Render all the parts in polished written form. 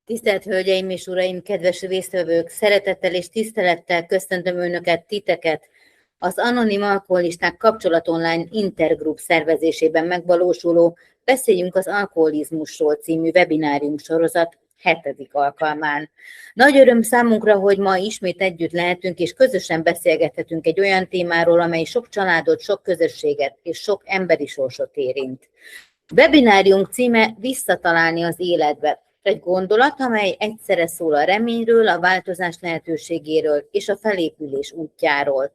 Tisztelt Hölgyeim és Uraim, kedves résztvevők, szeretettel és tisztelettel köszöntöm Önöket, titeket az Anonim Alkoholisták Kapcsolat Online Intergroup szervezésében megvalósuló Beszéljünk az alkoholizmusról című webinárium sorozat 7. alkalmán. Nagy öröm számunkra, hogy ma ismét együtt lehetünk és közösen beszélgethetünk egy olyan témáról, amely sok családot, sok közösséget és sok emberi sorsot érint. Webinárium címe Visszatalálni az életbe. Egy gondolat, amely egyszerre szól a reményről, a változás lehetőségéről és a felépülés útjáról.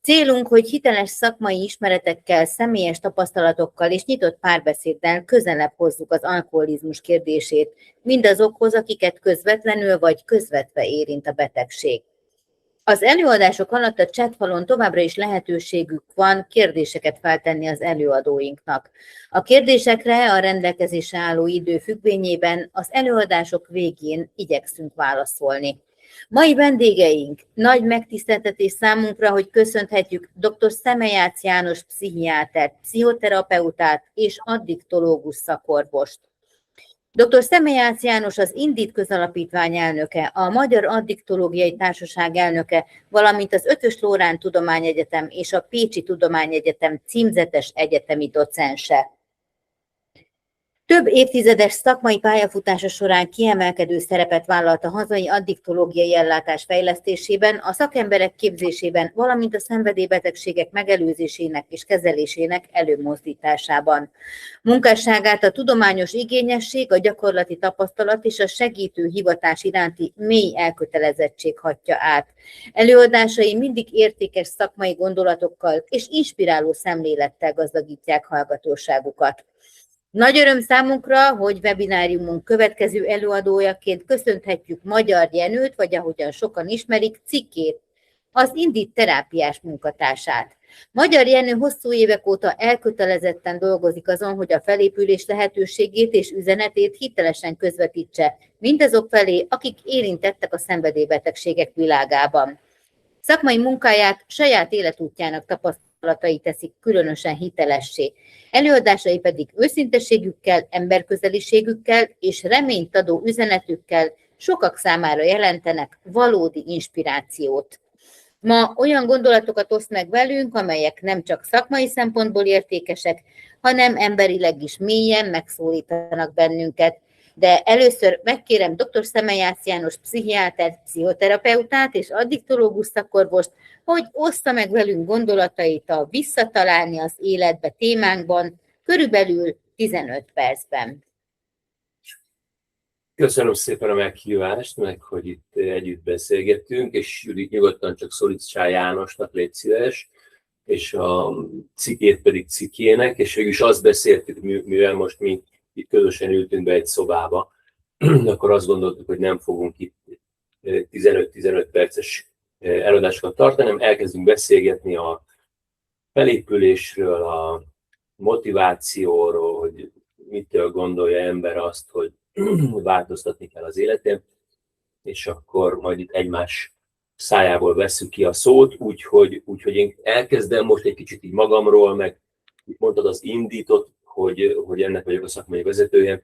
Célunk, hogy hiteles szakmai ismeretekkel, személyes tapasztalatokkal és nyitott párbeszéddel közelebb hozzuk az alkoholizmus kérdését mindazokhoz, akiket közvetlenül vagy közvetve érint a betegség. Az előadások alatt a chatfalon továbbra is lehetőségük van kérdéseket feltenni az előadóinknak. A kérdésekre a rendelkezésre álló idő függvényében az előadások végén igyekszünk válaszolni. Mai vendégeink, nagy megtiszteltetés számunkra, hogy köszönhetjük dr. Szemejács János pszichiátert, pszichoterapeutát és addiktológus szakorvost. Dr. Szemejács János az Indit közalapítvány elnöke, a Magyar Addiktológiai Társaság elnöke, valamint az Eötvös Loránd Tudományegyetem és a Pécsi Tudományegyetem címzetes egyetemi docense. Több évtizedes szakmai pályafutása során kiemelkedő szerepet vállalt a hazai addiktológiai ellátás fejlesztésében, a szakemberek képzésében, valamint a szenvedélybetegségek megelőzésének és kezelésének előmozdításában. Munkásságát a tudományos igényesség, a gyakorlati tapasztalat és a segítő hivatás iránti mély elkötelezettség hatja át. Előadásai mindig értékes szakmai gondolatokkal és inspiráló szemlélettel gazdagítják hallgatóságukat. Nagy öröm számunkra, hogy webináriumunk következő előadójaként köszönhetjük Magyar Jenőt, vagy ahogyan sokan ismerik, Cikét, az Indit terápiás munkatársát. Magyar Jenő hosszú évek óta elkötelezetten dolgozik azon, hogy a felépülés lehetőségét és üzenetét hitelesen közvetítse mindazok felé, akik érintettek a szenvedélybetegségek világában. Szakmai munkáját saját életútjának tapasztalatai teszik különösen hitelessé. Előadásai pedig őszinteségükkel, emberközeliségükkel és reményt adó üzenetükkel sokak számára jelentenek valódi inspirációt. Ma olyan gondolatokat oszt meg velünk, amelyek nem csak szakmai szempontból értékesek, hanem emberileg is mélyen megszólítanak bennünket. De először megkérem dr. Szemejács János pszichiátert, pszichoterapeutát és addiktológus szakorvost, hogy ossza meg velünk gondolatait a Visszatalálni az életbe témánkban, körülbelül 15 percben. Köszönöm szépen a meghívást, meg hogy itt együtt beszélgettünk, és Judit nyugodtan csak szólítsál Jánosnak, légy szíves, és a Cikét pedig Cikének, és végül is azt beszéltük, mivel most mi itt közösen ültünk be egy szobába, akkor azt gondoltuk, hogy nem fogunk itt 15-15 perces előadásokat tartani, hanem elkezdünk beszélgetni a felépülésről, a motivációról, hogy mitől gondolja ember azt, hogy változtatni kell az életén, és akkor majd itt egymás szájából vesszük ki a szót, úgyhogy én elkezdem most egy kicsit így magamról, meg itt mondtad az Inditot, hogy ennek vagyok a szakmai vezetője,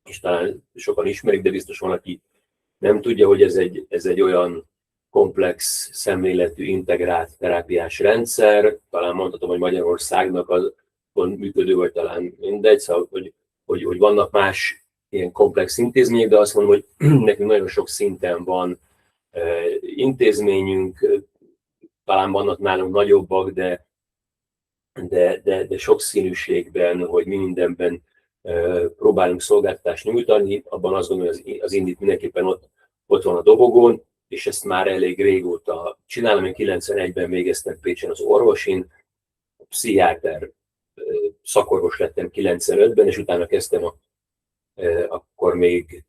és talán sokan ismerik, de biztos van, aki nem tudja, hogy ez egy olyan komplex szemléletű, integrált terápiás rendszer, talán mondhatom, hogy Magyarországnak az működő, vagy talán mindegy, szóval, hogy vannak más ilyen komplex intézmények, de azt mondom, hogy nekünk nagyon sok szinten van intézményünk, talán vannak nálunk nagyobbak, de sok színűségben, hogy mi mindenben próbálunk szolgáltatást nyújtani, abban azt gondolom, hogy az Indit mindenképpen ott van a dobogón, és ezt már elég régóta csinálom. Én 91-ben végeztem Pécsen az orvosin, pszichiáter szakorvos lettem 95-ben, és utána kezdtem akkor még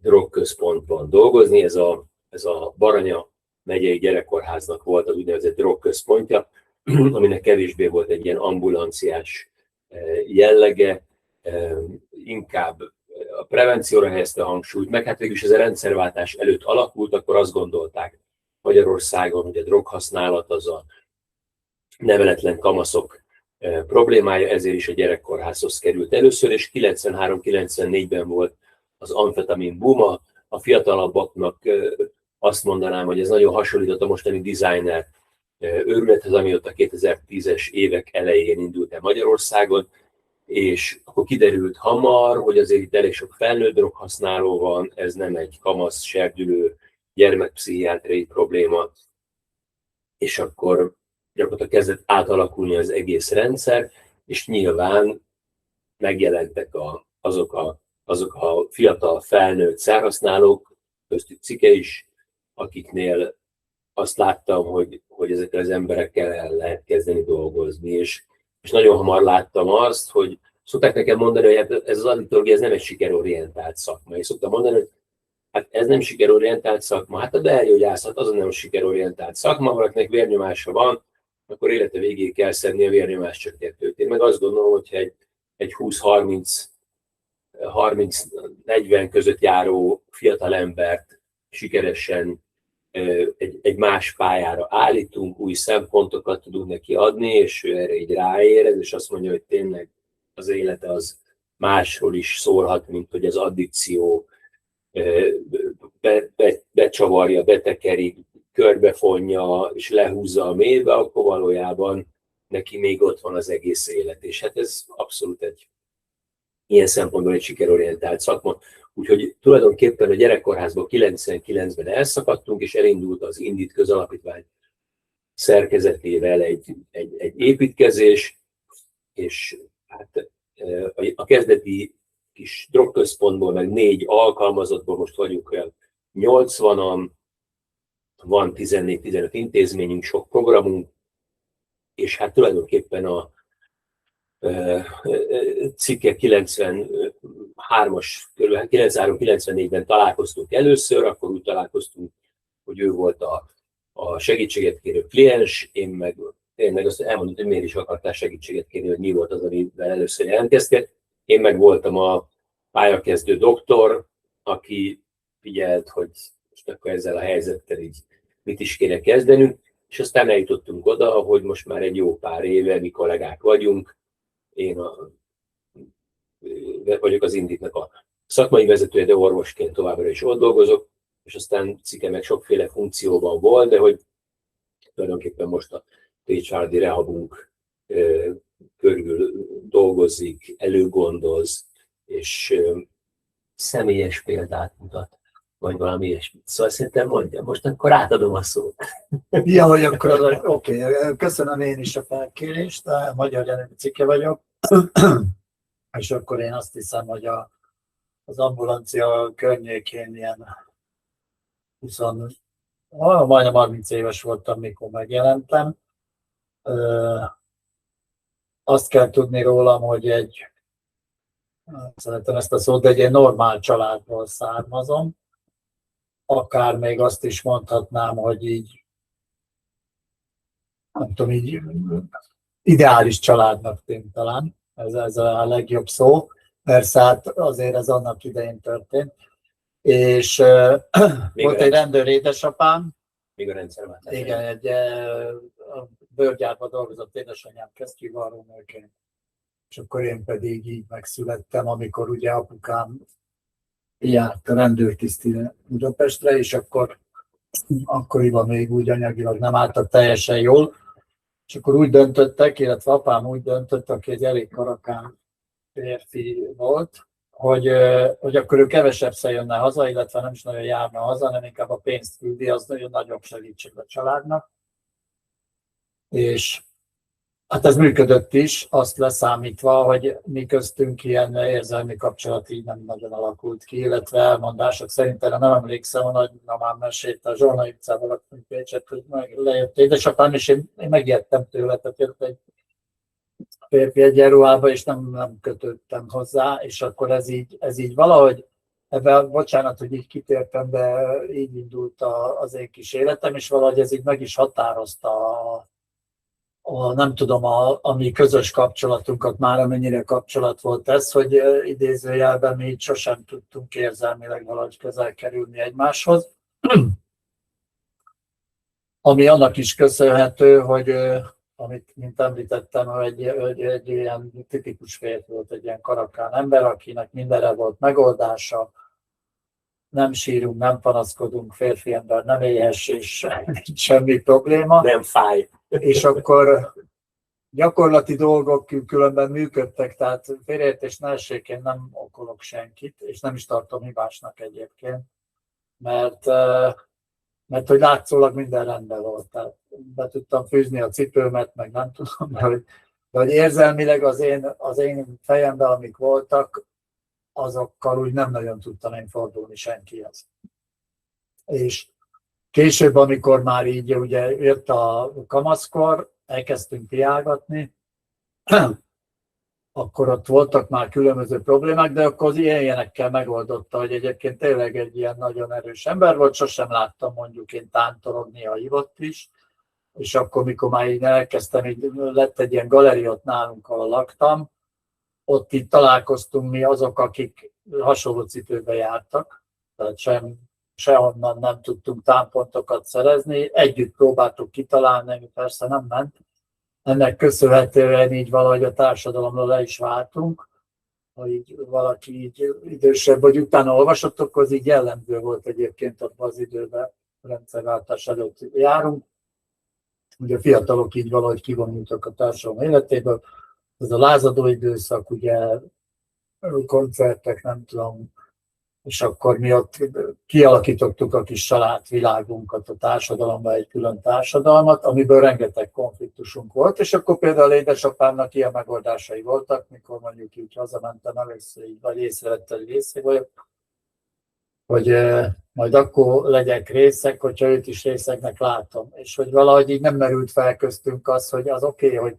drogközpontban dolgozni. Ez a Baranya megyei gyerekkórháznak volt az úgynevezett drogközpontja, aminek kevésbé volt egy ilyen ambulanciás jellege, inkább a prevencióra helyezte a hangsúlyt, meg hát végülis ez a rendszerváltás előtt alakult, akkor azt gondolták Magyarországon, hogy a droghasználat az a neveletlen kamaszok problémája, ezért is a gyerekkórházhoz került először, és 93-94-ben volt az amfetamin boom. A fiatalabbaknak azt mondanám, hogy ez nagyon hasonlított a mostani designer őrülethez, ami ott a 2010-es évek elején indult el Magyarországon, és akkor kiderült hamar, hogy azért itt elég sok felnőtt droghasználó van, ez nem egy kamasz, serdülő, gyermekpszichiátriai probléma, és akkor gyakorlatilag kezdett átalakulni az egész rendszer, és nyilván megjelentek azok a fiatal felnőtt szerhasználók, köztük Cike is, akiknél azt láttam, hogy ezekkel az emberekkel el lehet kezdeni dolgozni, és nagyon hamar láttam azt, hogy szokták nekem mondani, hogy ez az addiktológia, ez nem egy sikerorientált szakma. És szoktam mondani, hogy hát ez nem sikerorientált szakma, hát a belgyógyászat az nem sikerorientált szakma, valakinek vérnyomása van, akkor élete végéig kell szedni a vérnyomás csökkentőt. Én meg azt gondolom, hogyha egy 20-30-40 között járó fiatal embert sikeresen egy más pályára állítunk, új szempontokat tudunk neki adni, és ő erre így ráérez, és azt mondja, hogy tényleg az élete az máshol is szólhat, mint hogy az addikció becsavarja, betekerik, körbefonja, és lehúzza a mélybe, akkor valójában neki még ott van az egész élet. És hát ez abszolút egy ilyen szempontból egy sikerorientált szakma. Úgyhogy tulajdonképpen a gyerekkorházból 99-ben elszakadtunk, és elindult az Indit Közalapítvány szerkezetével egy építkezés, és hát a kezdeti kis drogközpontból, meg 4 alkalmazottból most vagyunk olyan 80-an, van 14-15 intézményünk, sok programunk, és hát tulajdonképpen a Cike 93-as, kb. 93-94-ben találkoztunk először, akkor úgy találkoztunk, hogy ő volt a segítséget kérő kliens, én meg azt elmondtam, hogy miért is akartál segítséget kérni, hogy mi volt az, amivel először jelentkeztél. Én meg voltam a pályakezdő doktor, aki figyelt, hogy most akkor ezzel a helyzettel így mit is kéne kezdenünk, és aztán eljutottunk oda, hogy most már egy jó pár éve mi kollégák vagyunk. Én vagyok az Inditnak a szakmai vezetője, de orvosként továbbra is ott dolgozok, és aztán Cike meg sokféle funkcióban volt, de hogy tulajdonképpen most a THRD rehabunk körül dolgozik, előgondoz, és személyes példát mutat, vagy valami ilyesmit. Szóval szerintem mondjam, most akkor átadom a szót. Ja, hogy akkor oké. Köszönöm én is a felkérést, Magyar Jenő Cike vagyok, és akkor én azt hiszem, hogy az ambulancia környékén ilyen majdnem 30 éves voltam, mikor megjelentem. Azt kell tudni rólam, hogy szeretem ezt a szót, de egy normál családból származom. Akár még azt is mondhatnám, hogy így, nem tudom, így ideális családnak tűnt talán. Ez a legjobb szó. Persze hát azért ez annak idején történt. És volt egy rendőr édesapám. Még a rendszerváltás. Igen, a bőrgyárban dolgozott édesanyám kesztyűvarrónőként. És akkor én pedig így megszülettem, amikor ugye apukám járt a rendőrtisztire Budapestre, és akkoriban még úgy anyagilag nem álltak teljesen jól. És akkor úgy döntöttek, illetve apám úgy döntött, aki egy elég karakán férfi volt, hogy akkor ő kevesebbszer jönne haza, illetve nem is nagyon járna haza, hanem inkább a pénzt küldi, az nagyon nagyobb segítség a családnak. És hát ez működött is, azt leszámítva, hogy mi köztünk ilyen érzelmi kapcsolat így nem nagyon alakult ki, illetve elmondások szerint, nem emlékszem, a nagymamám mesélte a Zsolnai utcában laktunk Pécset, hogy lejött édesapám, és én megijedtem tőle, tehát jött egy férfi egyenruhába, és nem kötődtem hozzá, és akkor ez így valahogy, ebben bocsánat, hogy így kitértem, de így indult az én kis életem, és valahogy ez így meg is határozta nem tudom, a mi közös kapcsolatunkat, már amennyire kapcsolat volt ez, hogy idézőjelben mi így sosem tudtunk érzelmileg valahogy közel kerülni egymáshoz. Ami annak is köszönhető, hogy amit, mint említettem, hogy egy ilyen tipikus férfi volt, egy ilyen karakán ember, akinek mindenre volt megoldása, nem sírunk, nem panaszkodunk, férfi ember nem éhes, és nincs semmi probléma. Nem fáj. És akkor gyakorlati dolgok különben működtek, tehát félreértés ne essék, én nem okolok senkit, és nem is tartom hibásnak egyébként, mert hogy látszólag minden rendben volt, tehát be tudtam fűzni a cipőmet, meg nem tudom, de hogy érzelmileg az én fejemben, amik voltak, azokkal úgy nem nagyon tudtam én fordulni senkihez. És később, amikor már így ugye jött a kamaszkor, elkezdtünk piálgatni, akkor ott voltak már különböző problémák, de akkor az ilyenekkel megoldotta, hogy egyébként tényleg egy ilyen nagyon erős ember volt, sosem láttam mondjuk én tántorogni, ha hívott is, és akkor, mikor már így elkezdtem, így lett egy ilyen galéria ott nálunk, ahol laktam, ott így találkoztunk mi azok, akik hasonló cipőbe jártak, tehát sehonnan nem tudtunk támpontokat szerezni, együtt próbáltuk kitalálni, persze nem ment. Ennek köszönhetően így valahogy a társadalomra le is váltunk, ha így valaki így idősebb, vagy utána olvasott, akkor az így jellemző volt egyébként abban az időben, rendszerváltás előtt járunk. Ugye a fiatalok így valahogy kivonultak a társadalom életéből. Ez a lázadó időszak, ugye koncertek, nem tudom, és akkor mi ott kialakítottuk a kis családvilágunkat, a társadalomban egy külön társadalmat, amiből rengeteg konfliktusunk volt, és akkor például édesapámnak ilyen megoldásai voltak, mikor mondjuk így hazamentem először, vagy észrevette, hogy részeg vagyok, hogy majd akkor legyek részeg, hogyha őt is részegnek látom. És hogy valahogy így nem merült fel köztünk az, hogy az oké, hogy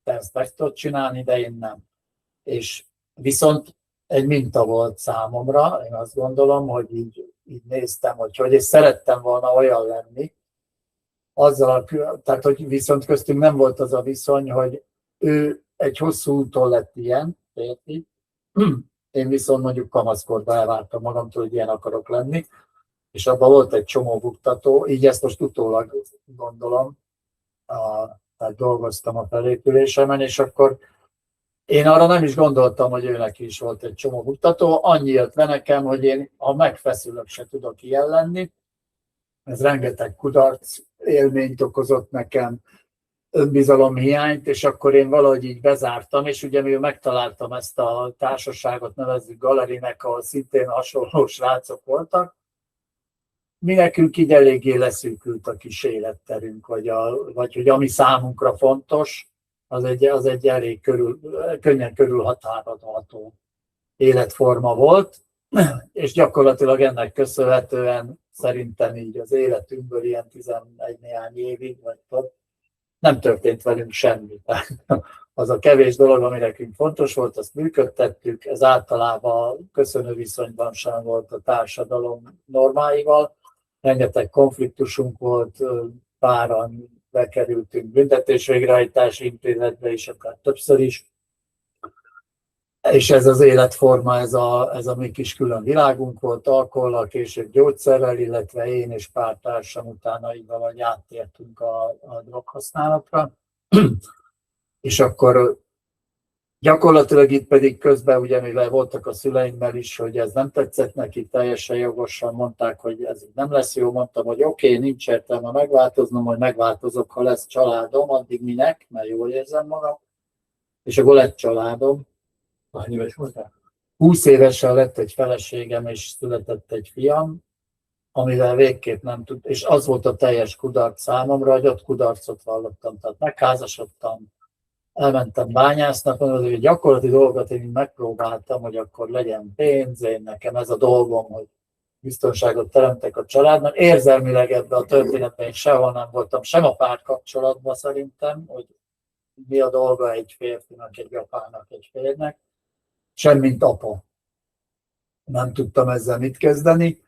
te ezt meg tudod csinálni, de én nem. És viszont egy minta volt számomra, én azt gondolom, hogy így néztem, hogy és szerettem volna olyan lenni, azzal, tehát hogy viszont köztünk nem volt az a viszony, hogy ő egy hosszú úton lett ilyen, férfi, én viszont mondjuk kamaszkorban elvártam magamtól, hogy ilyen akarok lenni, és abban volt egy csomó buktató, így ezt most utólag gondolom, tehát dolgoztam a felépülésemen, és akkor én arra nem is gondoltam, hogy őnek is volt egy csomó buktató, annyi jött be nekem, hogy én, ha megfeszülök, se tudok ilyen lenni. Ez rengeteg kudarc élményt okozott nekem, önbizalomhiányt, és akkor én valahogy így bezártam, és ugye mivel megtaláltam ezt a társaságot, nevezzük galerinek, ahol szintén hasonló srácok voltak, mi nekünk így eléggé leszűkült a kis életterünk, vagy hogy ami számunkra fontos, az egy elég könnyen körülhatárolható életforma volt, és gyakorlatilag ennek köszönhetően szerintem így az életünkből ilyen 11 néhány évig, vagy több, nem történt velünk semmi. Az a kevés dolog, ami nekünk fontos volt, azt működtettük, ez általában köszönő viszonyban sem volt a társadalom normáival, rengeteg konfliktusunk volt, páran bekerültünk büntetés-végrehajtási intézetbe is, akár többször is. És ez az életforma, ez a mi kis külön világunk volt, alkohollal, később gyógyszerrel, illetve én és pár társam utána így valahogy áttértünk a droghasználatra. És akkor gyakorlatilag itt pedig közben, ugye mivel voltak a szüleimmel is, hogy ez nem tetszett nekik, teljesen jogosan mondták, hogy ez nem lesz jó, mondtam, hogy oké, nincs értelme megváltoznom, hogy megváltozok, ha lesz családom, addig minek, mert jól érzem magam. És akkor lett családom. Hány éves voltál? 20 évesen lett egy feleségem, és született egy fiam, amivel végképp nem tud, és az volt a teljes kudarc számomra, hogy ott kudarcot vallottam, tehát megházasodtam, elmentem bányásznak, mondom, hogy gyakorlati dolgot én megpróbáltam, hogy akkor legyen pénz, én nekem ez a dolgom, hogy biztonságot teremtek a családnak. Érzelmileg ebben a történetben én sehol nem voltam, sem a párkapcsolatban szerintem, hogy mi a dolga egy férfinak, egy apának, egy férnek, sem mint apa. Nem tudtam ezzel mit kezdeni,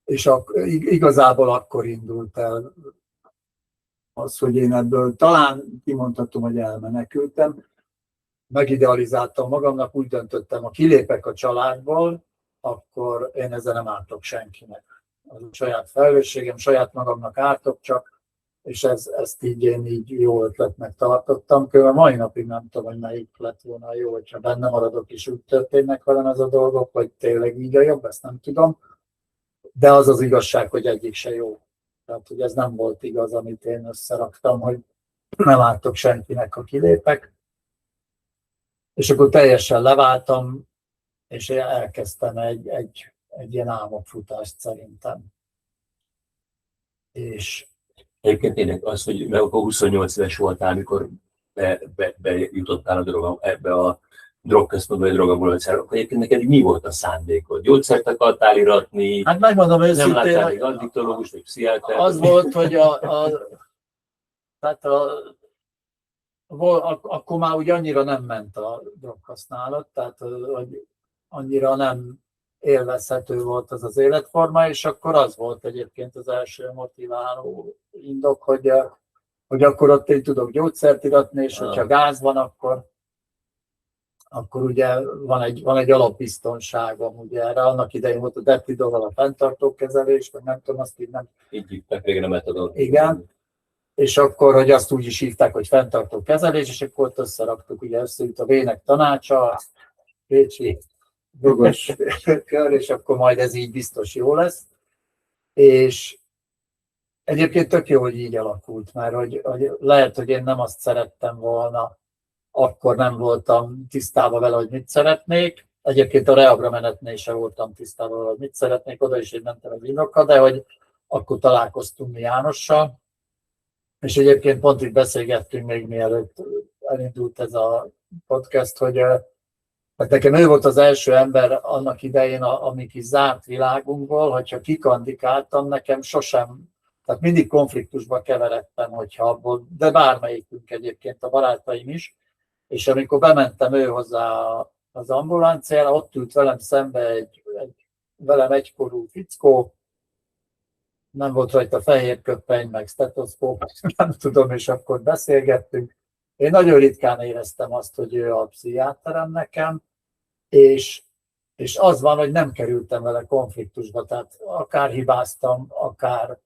és igazából akkor indult el az, hogy én ebből talán kimondhatom, hogy elmenekültem, megidealizáltam magamnak, úgy döntöttem, ha kilépek a családból, akkor én ezzel nem ártok senkinek. Az a saját felelősségem, saját magamnak ártok csak, és ezt így én így jó ötletnek tartottam. Különben mai napig nem tudom, hogy melyik lett volna jó, hogyha benne maradok és úgy történnek velem ez a dolgok, vagy tényleg így a jobb, ezt nem tudom. De az az igazság, hogy egyik se jó. Tehát, hogy ez nem volt igaz, amit én összeraktam, hogy nem ártok senkinek, ha kilépek. És akkor teljesen leváltam, és elkezdtem egy ilyen álmokfutást szerintem. És Egyébként tényleg az, hogy mert akkor 28 éves voltál, amikor bejutottál ebbe a drogközpontba, vagy drogambulanciára, akkor egyébként neked mi volt a szándékod? Gyógyszert akartál iratni? hát megmondom Nem őszintén, láttál még addiktológus, vagy pszichiátert? az volt, hogy akkor már úgy annyira nem ment a droghasználat, tehát hogy annyira nem élvezhető volt az az életforma, és akkor az volt egyébként az első motiváló indok, hogy akkor ott én tudok gyógyszert iratni, és hogyha gáz van, akkor ugye van egy alapbiztonságom, ugye erre annak idején volt a Depridolval a fenntartókezelés, vagy nem tudom, azt így nem. Így hívták végre metadon. Igen, és akkor, hogy azt úgy is hívták, hogy fenntartókezelés, és akkor ott összeraktuk, ugye összeült a Vének tanácsa, a Pécsi Drogos kör, és akkor majd ez így biztos jó lesz. És egyébként tök jó, hogy így alakult, mert hogy lehet, hogy én nem azt szerettem volna, akkor nem voltam tisztában vele, hogy mit szeretnék. Egyébként a rehabra menetnél sem voltam tisztában vele, hogy mit szeretnék, oda is én mentem az indokkal, de hogy akkor találkoztunk mi Jánossal, és egyébként pont itt beszélgettünk még mielőtt elindult ez a podcast, hogy hát nekem ő volt az első ember annak idején a mi kis zárt világunkból, hogyha kikandikáltam, nekem sosem, tehát mindig konfliktusba keveredtem, hogyha abból, de bármelyikünk egyébként, a barátaim is, és amikor bementem ő hozzá az ambulanciára, ott ült velem szembe velem egykorú fickó, nem volt rajta fehér köppeny, meg stetoszkóp, nem tudom, és akkor beszélgettünk. Én nagyon ritkán éreztem azt, hogy ő a pszichiáterem nekem, és az van, hogy nem kerültem vele konfliktusba, tehát akár hibáztam, akár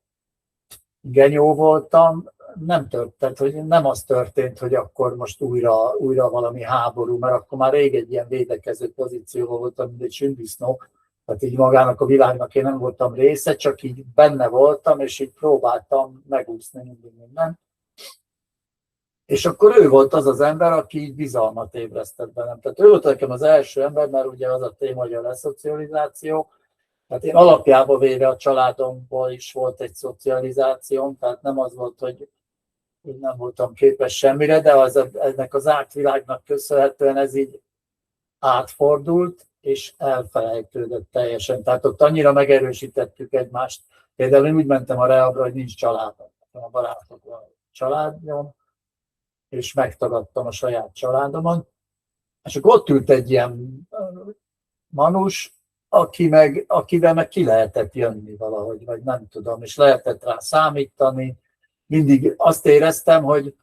genyó voltam, nem történt, hogy nem az történt, hogy akkor most újra valami háború, mert akkor már rég egy ilyen védekező pozícióban voltam, mint egy sündisznó, tehát így magának a világnak én nem voltam része, csak így benne voltam, és így próbáltam megúszni mindig mindent. És akkor ő volt az az ember, aki így bizalmat ébresztett bennem. Tehát ő volt nekem az első ember, mert ugye az a téma, hogy a leszocializáció. Tehát én alapjába véve a családomból is volt egy szocializációm, tehát nem az volt, hogy nem voltam képes semmire, de ennek az átvilágnak köszönhetően ez így átfordult, és elfelejtődött teljesen. Tehát ott annyira megerősítettük egymást. Például én úgy mentem a rehabra, hogy nincs családom. A barátok a családom, és megtagadtam a saját családomon. És akkor ott ült egy ilyen manus, akivel meg ki lehetett jönni valahogy, vagy nem tudom, és lehetett rá számítani. Mindig azt éreztem, hogy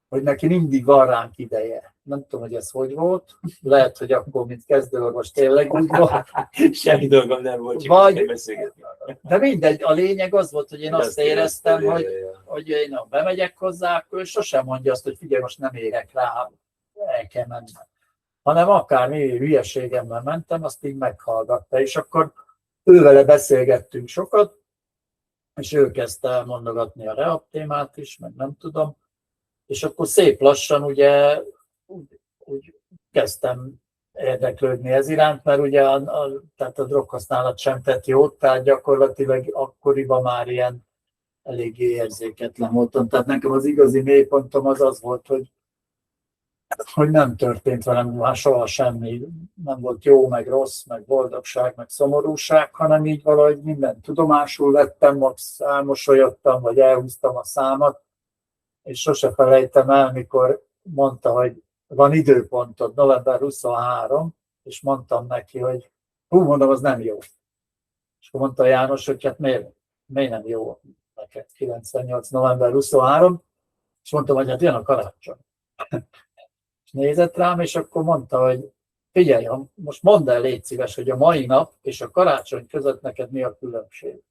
neki mindig van ránk ideje. Nem tudom, hogy ez hogy volt. Lehet, hogy akkor, mint kezdőorvos, tényleg úgy volt. Semmi dolgom nem volt, csak beszélgetni. De mindegy, a lényeg az volt, hogy én azt éreztem, hogy én bemegyek hozzá, akkor sosem mondja azt, hogy figyelj, most nem érek rá, el kell mennem. Hanem akármi hülyeségemmel mentem, azt így meghallgatta. És akkor ővele beszélgettünk sokat, és ő kezdte elmondogatni a rehab témát is, meg nem tudom. És akkor szép lassan ugye úgy kezdtem érdeklődni ez iránt, mert ugye tehát a droghasználat sem tett jót, tehát gyakorlatilag akkoriban már ilyen eléggé érzéketlen voltam. Tehát nekem az igazi mélypontom az volt, hogy nem történt velem már soha semmi, nem volt jó, meg rossz, meg boldogság, meg szomorúság, hanem így valahogy minden tudomásul vettem, most elmosolyodtam, vagy elhúztam a számat, és sose felejtem el, mikor mondta, hogy van időpontod, november 23, és mondtam neki, hogy mondom, az nem jó. És akkor mondta János, hogy hát miért nem jó neked 98. november 23, és mondtam, hogy hát jön a karácsony. És nézett rám, és akkor mondta, hogy figyelj, most mondd el, légy szíves, hogy a mai nap és a karácsony között neked mi a különbség.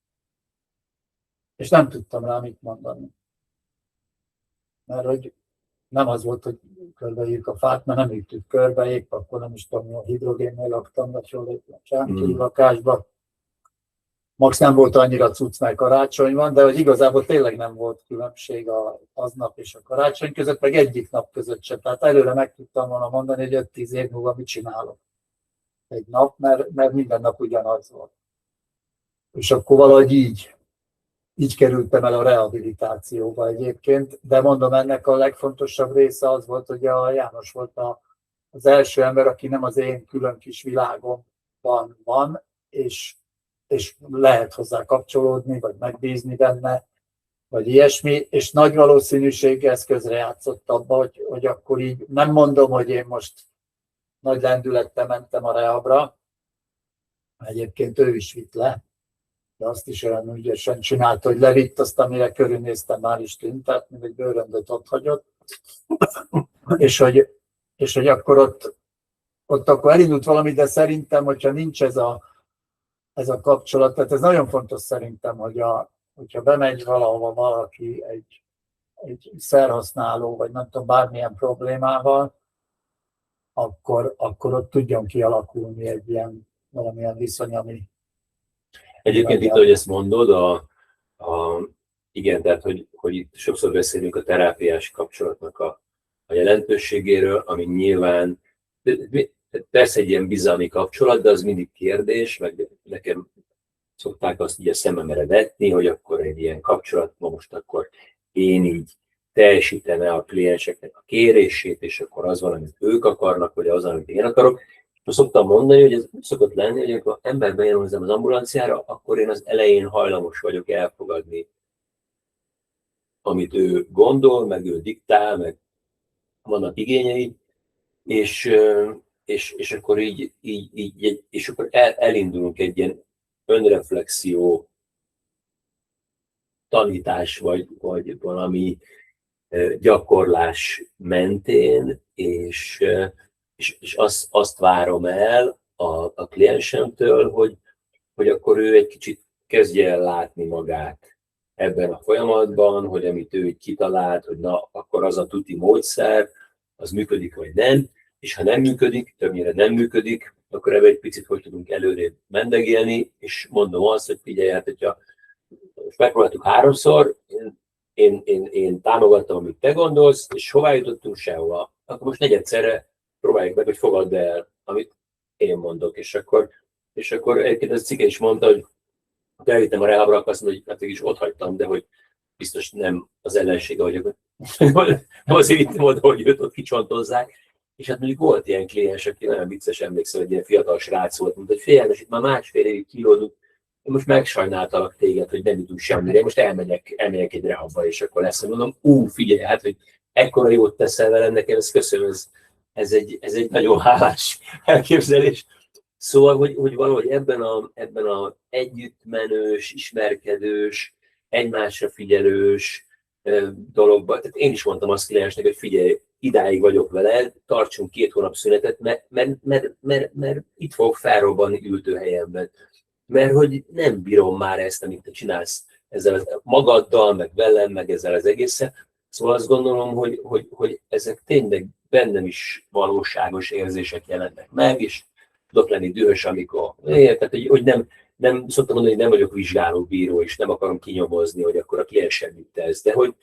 És nem tudtam rá mit mondani. Mert hogy nem az volt, hogy körbeírjuk a fát, mert nem írtuk körbe, épp akkor nem is tudom, a hidrogénnél laktam, vagy hol lakásba. Max nem volt annyira cucc, mert karácsony van, de hogy igazából tényleg nem volt különbség aznap és a karácsony között, meg egyik nap között sem. Tehát előre meg tudtam volna mondani, hogy 5-10 év múlva mit csinálok egy nap, mert minden nap ugyanaz volt. És akkor valahogy így kerültem el a rehabilitációba egyébként, de mondom, ennek a legfontosabb része az volt, hogy a János volt az első ember, aki nem az én külön kis világomban van, és lehet hozzá kapcsolódni, vagy megbízni benne, vagy ilyesmi, és nagy valószínűséggel ez közrejátszott abba, hogy akkor így nem mondom, hogy én most nagy lendülettel mentem a rehabra, egyébként ő is vitt le, de azt is olyan ügyesen csinálta, hogy levitt azt, amire körülnéztem, már is tűnt, tehát még egy bőröndöt ott hagyott, és hogy akkor ott akkor elindult valami, de szerintem, hogyha nincs ez a kapcsolat, tehát ez nagyon fontos szerintem, hogyha bemegy valahova valaki egy szerhasználó, vagy nem tudom, bármilyen problémával, akkor ott tudjon kialakulni egy ilyen valamilyen viszony, ami... Egyébként itt, ahogy ezt mondod, igen, tehát, hogy itt sokszor beszélünk a terápiás kapcsolatnak a jelentőségéről, ami nyilván, persze egy ilyen bizalmi kapcsolat, de az mindig kérdés, meg nekem szokták azt így a szememre vetni, hogy akkor egy ilyen kapcsolat, most akkor én így teljesítene a klienseknek a kérését, és akkor az van, amit ők akarnak, vagy az, amit én akarok. És szoktam mondani, hogy ez úgy szokott lenni, hogy amikor ember bejön hozzám az ambulanciára, akkor én az elején hajlamos vagyok elfogadni, amit ő gondol, meg ő diktál, meg vannak igényei, és akkor így és akkor elindulunk egy ilyen önreflexió tanítás, vagy valami gyakorlás mentén, és azt várom el a kliensemtől, hogy akkor ő egy kicsit kezdje el látni magát ebben a folyamatban, hogy amit ő így kitalált, hogy na, akkor az a tuti módszer, az működik vagy nem, és ha nem működik, többnyire nem működik, akkor ebben egy picit hogy tudunk előrébb mendegélni, és mondom azt, hogy figyelj, hát, hogyha most megpróbáltuk 3-szor, én támogattam, amit te gondolsz, és hová jutottunk, sehova. Akkor most negyedszerre próbáljuk meg, hogy fogadd el, amit én mondok, és akkor egyébként ez Cike is mondta, hogy elvittem a rehabra, akkor azt mondta, hogy hát is ott hagytam, de hogy biztos nem az ellensége vagyok. Azért vittem oda, hogy őt ott kicsontozzák. És hát mondjuk volt ilyen kliens, aki nagyon vicces, emlékszem, hogy ilyen fiatal srác volt, mondta, hogy figyelj, itt már 1,5 évig kilódunk, én most megsajnáltalak téged, hogy nem jutunk semmire, én most elmegyek egy rehabba, és akkor lesz, mondom, figyelj, hát, hogy ekkora jót teszel velem, nekem ezt köszönöm, ez egy nagyon hálás elképzelés. Szóval, hogy valahogy ebben a együttmenős, ismerkedős, egymásra figyelős dologban, tehát én is mondtam azt kliensnek, hogy figyelj, idáig vagyok veled, tartsunk 2 hónap szünetet, mert itt fogok felrobbanni ültőhelyemben. Mert hogy nem bírom már ezt, amit te csinálsz ezzel magaddal, meg velem, meg ezzel az egészen. Szóval azt gondolom, hogy ezek tényleg bennem is valóságos érzések jelennek meg, és tudok lenni dühös, amikor tehát, hogy nem szoktam mondani, hogy nem vagyok vizsgálóbíró, és nem akarom kinyomozni, hogy akkor a kliensem mit tesz, de hogy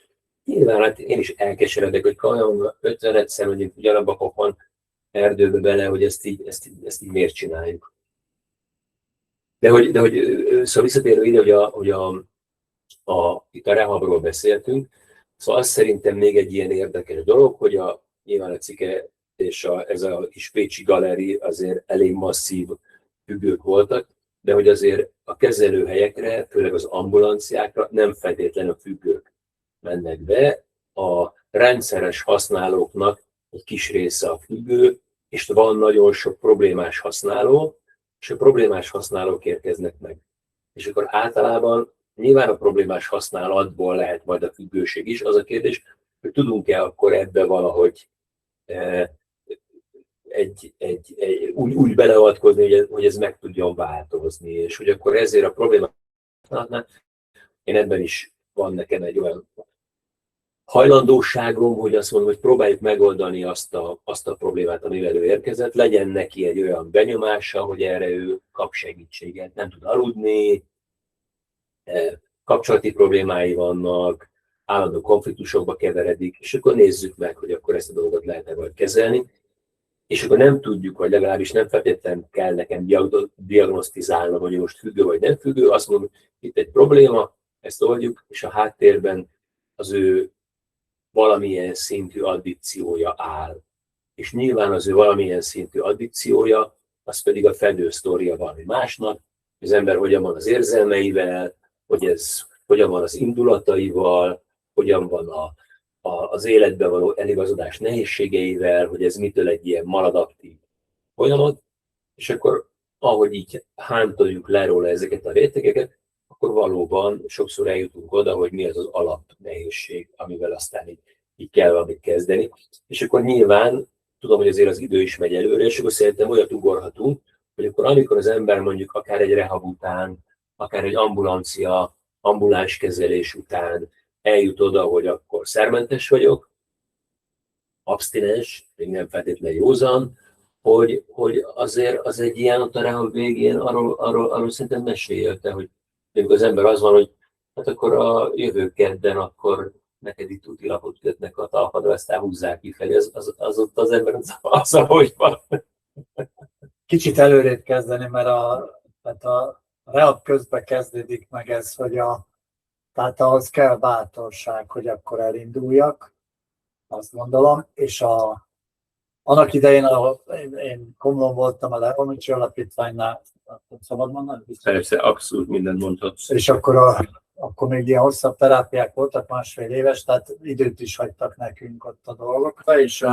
nyilván hát én is elkeseredek, hogy olyan 50-szer, hogy ugyanabba a pofon erdőbe bele, hogy ezt így miért csináljuk. De hogy szóval visszatérve ide, hogy itt a rehabról beszéltünk, szóval az szerintem még egy ilyen érdekes dolog, hogy nyilván a Cike és ez a kis pécsi galeri azért elég masszív függők voltak, de hogy azért a kezelőhelyekre, főleg az ambulanciákra nem feltétlenül függők mennek be. A rendszeres használóknak egy kis része a függő, és van nagyon sok problémás használó, és a problémás használók érkeznek meg. És akkor általában nyilván a problémás használatból lehet majd a függőség is. Az a kérdés, hogy tudunk-e akkor ebbe valahogy úgy beleavatkozni, hogy ez meg tudjon változni, és hogy akkor ezért a problémát, én ebben is van nekem egy olyan hajlandóságom, hogy azt mondom, hogy próbáljuk megoldani azt a problémát, amivel ő érkezett, legyen neki egy olyan benyomása, hogy erre ő kap segítséget, nem tud aludni, kapcsolati problémái vannak, állandó konfliktusokba keveredik, és akkor nézzük meg, hogy akkor ezt a dolgot lehet-e vagy kezelni, és akkor nem tudjuk, vagy legalábbis nem feltétlenül kell nekem diagnosztizálnom, hogy most függő vagy nem függő, azt mondom, itt egy probléma, ezt oldjuk, és a háttérben az ő valamilyen szintű addikciója áll. És nyilván az ő valamilyen szintű addikciója, az pedig a fedősztória valami másnak, az ember hogyan van az érzelmeivel, hogy ez hogyan van az indulataival, hogyan van az életbe való eligazodás nehézségeivel, hogy ez mitől egy ilyen maladaptív folyamat, és akkor ahogy így hántoljuk le róla ezeket a rétegeket, akkor valóban sokszor eljutunk oda, hogy mi az az alap nehézség, amivel aztán így kell valamit kezdeni. És akkor nyilván tudom, hogy azért az idő is megy előre, és akkor szerintem olyat ugorhatunk, hogy akkor amikor az ember mondjuk akár egy rehab után, akár egy ambuláns kezelés után eljut oda, hogy akkor szermentes vagyok, abstinens, még nem feltétlenül józan, hogy azért az egy ilyen ott a rehab végén, arról szerintem meséljelte, hogy amikor az ember az van, hogy hát akkor a jövő kedden akkor neked itt útilapot kötnek a talpadra, aztán húzzák kifelé, az ott az ember az ahogy van. Kicsit előrébb kezdeni, mert a rehab közben kezdődik meg ez, hogy tehát ahhoz kell bátorság, hogy akkor elinduljak, azt gondolom, és annak idején, ahol én Komlón voltam a Leonicsi Alapítványnál, szabad mondani? Persze, abszolút mindent mondhatsz. És akkor még ilyen hosszabb terápiák voltak, 1,5 éves, tehát időt is hagytak nekünk ott a dolgokra, és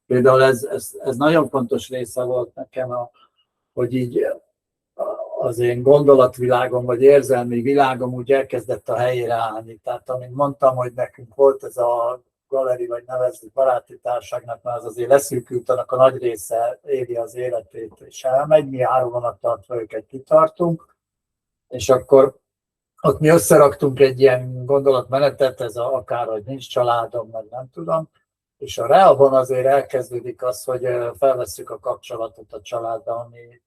például ez nagyon fontos része volt nekem, hogy így az én gondolatvilágom, vagy érzelmi világom úgy elkezdett a helyére állni. Tehát amint mondtam, hogy nekünk volt ez a galeri, vagy nevezzük baráti társágnak, mert az azért leszűkült, annak a nagy része éli az életét, és elmegy, mi 3 hónap tartva őket kitartunk, és akkor ott mi összeraktunk egy ilyen gondolatmenetet, ez akár, hogy nincs családom, vagy nem tudom, és a rehabon azért elkezdődik az, hogy felvesszük a kapcsolatot a családdal, ami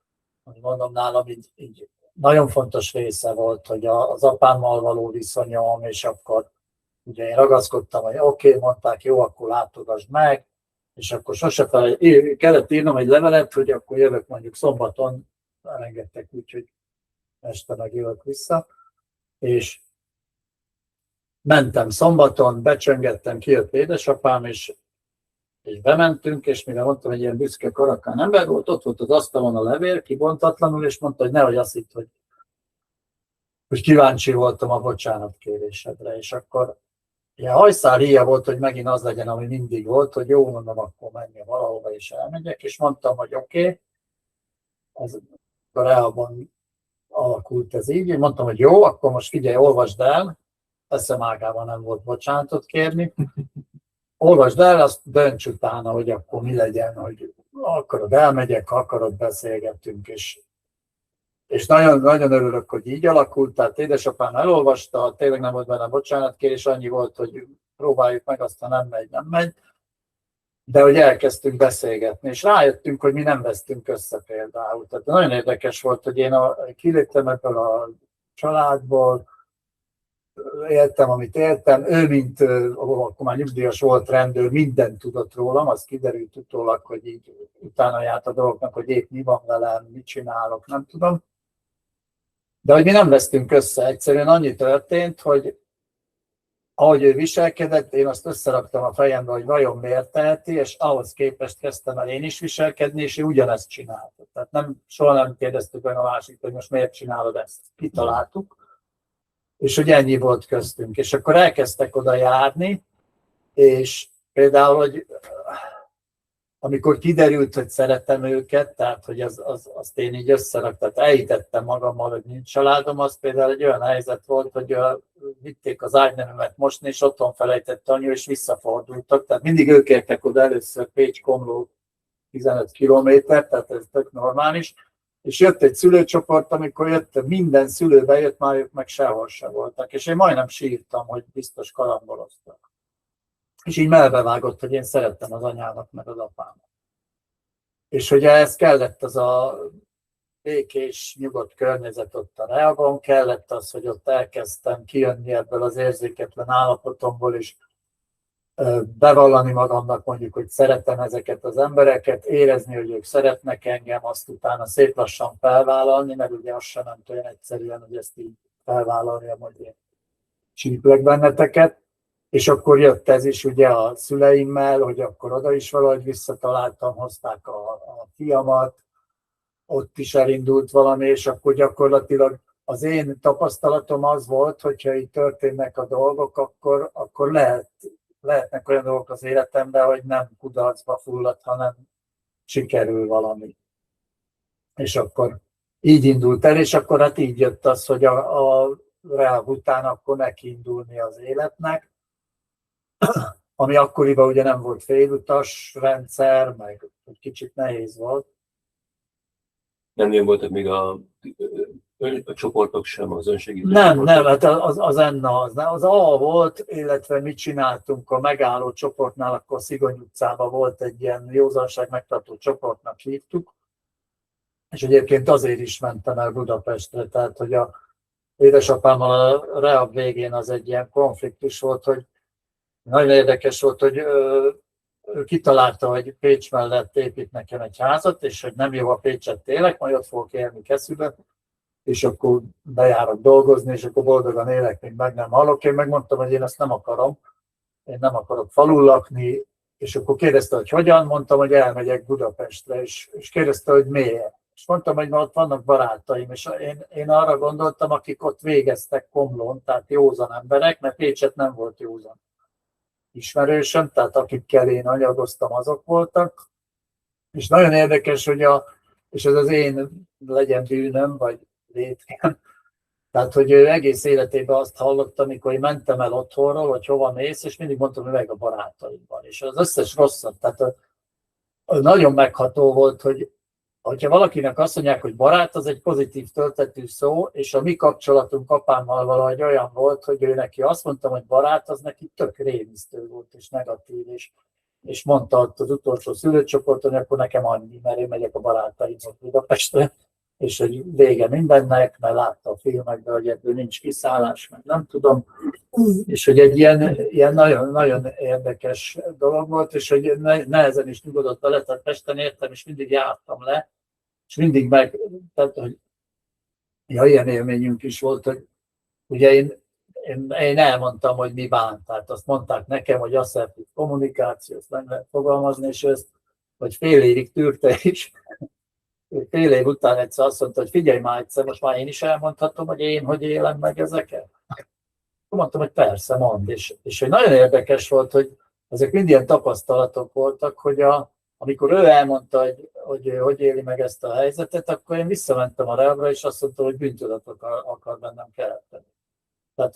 mondom nálam így nagyon fontos része volt, hogy az apámmal való viszonyom, és akkor ugye én ragaszkodtam, hogy oké, mondták, jó, akkor látogasd meg, és akkor sose kellett írnom egy levelet, hogy akkor jövök mondjuk szombaton, elengedtek úgy, hogy este meg jövök vissza, és mentem szombaton, becsöngettem, kijött édesapám, és bementünk, és mire mondtam, hogy ilyen büszke karakán ember volt, ott volt az asztalon a levél, kibontatlanul, és mondta, hogy nehogy azt hitt, hogy kíváncsi voltam a bocsánatkérésedre, és akkor ilyen hajszál híja volt, hogy megint az legyen, ami mindig volt, hogy jó, mondom, akkor menjek valahova, és elmegyek, és mondtam, hogy oké, ez a rehabban alakult ez így, én mondtam, hogy jó, akkor most figyelj, olvasd el, eszem ágában nem volt bocsánatot kérni, olvasd el, azt dönts utána, hogy akkor mi legyen, hogy akarod elmegyek, ha akarod beszélgetünk, és nagyon, nagyon örülök, hogy így alakult, tehát édesapám elolvasta, tényleg nem volt benne bocsánatkérés, annyi volt, hogy próbáljuk meg, aztán nem megy, de hogy elkezdtünk beszélgetni, és rájöttünk, hogy mi nem vesztünk össze például. Tehát nagyon érdekes volt, hogy én kiléptem ebből a családból, éltem, amit éltem, ő, mint akkor már nyugdíjas volt rendőr, mindent tudott rólam, az kiderült utólag, hogy így utána járt a dolgoknak, hogy épp mi van velem, mit csinálok, nem tudom. De hogy mi nem vesztünk össze, egyszerűen annyi történt, hogy ahogy ő viselkedett, én azt összeraktam a fejembe, hogy vajon miért teheti, és ahhoz képest kezdtem el én is viselkedni, és ő ugyanezt csinálta. Tehát soha nem kérdeztük meg a másik, hogy most miért csinálod ezt. Kitaláltuk. És hogy ennyi volt köztünk. És akkor elkezdtek oda járni, és például, hogy amikor kiderült, hogy szeretem őket, tehát hogy azt én így összeraktam, tehát elhitettem magammal, hogy nincs családom, az például egy olyan helyzet volt, hogy vitték az ágyneműmet mosni, és otthon felejtett anyu, és visszafordultak. Tehát mindig ők értek oda először Pécs-Komló 15 kilométer, tehát ez tök normális. És jött egy szülőcsoport, amikor jött, minden szülő bejött, már ők meg sehol se voltak. És én majdnem sírtam, hogy biztos karamboloztak. És így melbevágott, hogy én szerettem az anyámat, meg az apámat. És hogy ez kellett az a békés, nyugodt környezet ott a Reában, kellett az, hogy ott elkezdtem kijönni ebből az érzéketlen állapotomból, és bevallani magamnak mondjuk, hogy szeretem ezeket az embereket, érezni, hogy ők szeretnek engem, azt utána szép lassan felvállalni, mert ugye az sem nem olyan egyszerűen, hogy ezt így felvállaljam, hogy én csíplek benneteket. És akkor jött ez is ugye a szüleimmel, hogy akkor oda is valahogy visszataláltam, hozták a fiamat, ott is elindult valami, és akkor gyakorlatilag az én tapasztalatom az volt, hogyha így történnek a dolgok, akkor lehetnek olyan dolgok az életemben, hogy nem kudarcba fullad, hanem sikerül valami. És akkor így indult el, és akkor hát így jött az, hogy a Reab után akkor nekiindulni az életnek, ami akkoriban ugye nem volt félutas rendszer, meg egy kicsit nehéz volt. Nem nagyon voltak még a csoportok sem, az önsegítő Nem, hát az ENNA, az A volt, illetve mit csináltunk a megálló csoportnál, akkor Szigony utcában volt egy ilyen józanság megtartó csoportnak hívtuk, és egyébként azért is mentem el Budapestre, tehát hogy a édesapámmal a Reab végén az egy ilyen konfliktus volt, hogy nagyon érdekes volt, hogy ő kitalálta, hogy Pécs mellett épít nekem egy házat, és hogy nem jó a Pécset élek, majd ott fogok élni Keszűben, és akkor bejárok dolgozni, és akkor boldogan élek, még meg nem hallok. Én megmondtam, hogy én ezt nem akarom, én nem akarok falul lakni, és akkor kérdezte, hogy hogyan, mondtam, hogy elmegyek Budapestre, és kérdezte, hogy miért. És mondtam, hogy ott vannak barátaim, és én arra gondoltam, akik ott végeztek Komlón, tehát józan emberek, mert Pécset nem volt józan ismerősöm, tehát akikkel én anyagoztam, azok voltak. És nagyon érdekes, hogy és ez az én legyen bűnöm, vagy létkem, tehát hogy ő egész életében azt hallottam, amikor én mentem el otthonról, hogy hova mész, és mindig mondtam, hogy meg a barátaimban. És az összes rosszat, tehát nagyon megható volt, hogy ha valakinek azt mondják, hogy barát, az egy pozitív töltetű szó, és a mi kapcsolatunk apámmal valahogy olyan volt, hogy ő neki azt mondtam, hogy barát, az neki tök rémisztő volt, és negatív, és mondta ott az utolsó szülőcsoporton, hogy akkor nekem annyi, mert én megyek a barátaimhoz Budapestre, és hogy vége mindennek, mert látta a filmekben, hogy ebből nincs kiszállás, meg nem tudom, és hogy egy ilyen nagyon, nagyon érdekes dolog volt, és hogy nehezen is nyugodott vele, tehát Pesten értem, és mindig jártam le, és mindig tehát, hogy ilyen élményünk is volt, hogy ugye én elmondtam, hogy mi bánt, tehát azt mondták nekem, hogy asszertív kommunikáció, azt nem lehet fogalmazni, és ezt, hogy fél évig tűrte is. Fél év után egyszer azt mondta, hogy figyelj már egyszer, most már én is elmondhatom, hogy én hogy élem meg ezeket. Mondtam, hogy persze, mondd. És hogy nagyon érdekes volt, hogy ezek mind ilyen tapasztalatok voltak, hogy amikor ő elmondta, hogy éli meg ezt a helyzetet, akkor én visszamentem a Reabra, és azt mondta, hogy bűntudatok akar bennem keletni. Tehát,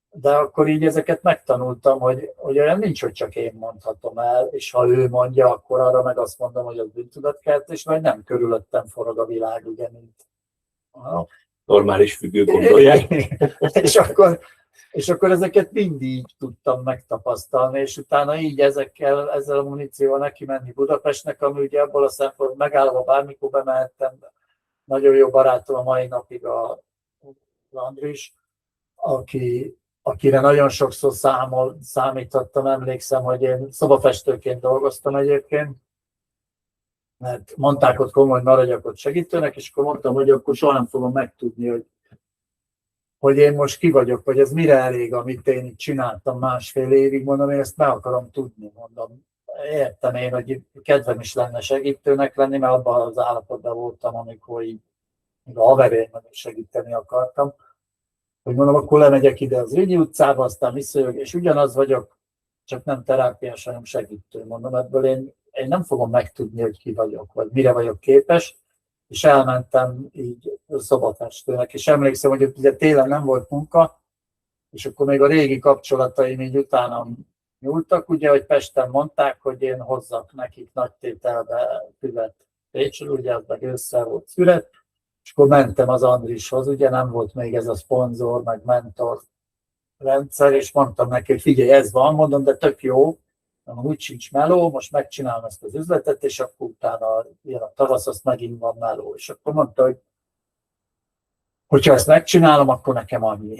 de akkor így ezeket megtanultam, hogy olyan nincs, hogy csak én mondhatom el, és ha ő mondja, akkor arra meg azt mondom, hogy az bűntudatkeltés, vagy nem körülöttem forog a világ, ugye, mint normális függők gondolják. és akkor ezeket mindig tudtam megtapasztalni, és utána így ezzel a munícióval neki menni Budapestnek, ami ugye abból a szempontból megállva bármikor bemehettem, nagyon jó barátom a mai napig a Andris, akire nagyon sokszor számítottam, emlékszem, hogy én szobafestőként dolgoztam egyébként, mert mondták ott komoly, hogy maradjak ott segítőnek, és akkor mondtam, hogy akkor soha nem fogom megtudni, hogy én most ki vagyok, vagy ez mire elég, amit én itt csináltam másfél évig, mondom, én ezt meg akarom tudni, mondom. Értem én, hogy kedvem is lenne segítőnek lenni, mert abban az állapotban voltam, amikor így a haverjaimmal segíteni akartam. Hogy mondom, akkor lemegyek ide az Rényi utcába, aztán visszajövök, és ugyanaz vagyok, csak nem terápiás, hanem segítő. Mondom, ebből én nem fogom megtudni, hogy ki vagyok, vagy mire vagyok képes, és elmentem így szobafestőnek, és emlékszem, hogy ugye télen nem volt munka, és akkor még a régi kapcsolataim így utána nyúltak, ugye, hogy Pesten mondták, hogy én hozzak nekik nagy tételbe füvet Pécsről, ugye az meg ősszel volt szület, és akkor mentem az Andrishoz, ugye nem volt még ez a szponzor, meg mentor rendszer, és mondtam neki, hogy figyelj, ez van, mondom, de tök jó, úgy sincs meló, most megcsinálom ezt az üzletet, és akkor utána jön a tavasz, azt megint van meló. És akkor mondta, hogy ha ezt megcsinálom, akkor nekem annyi.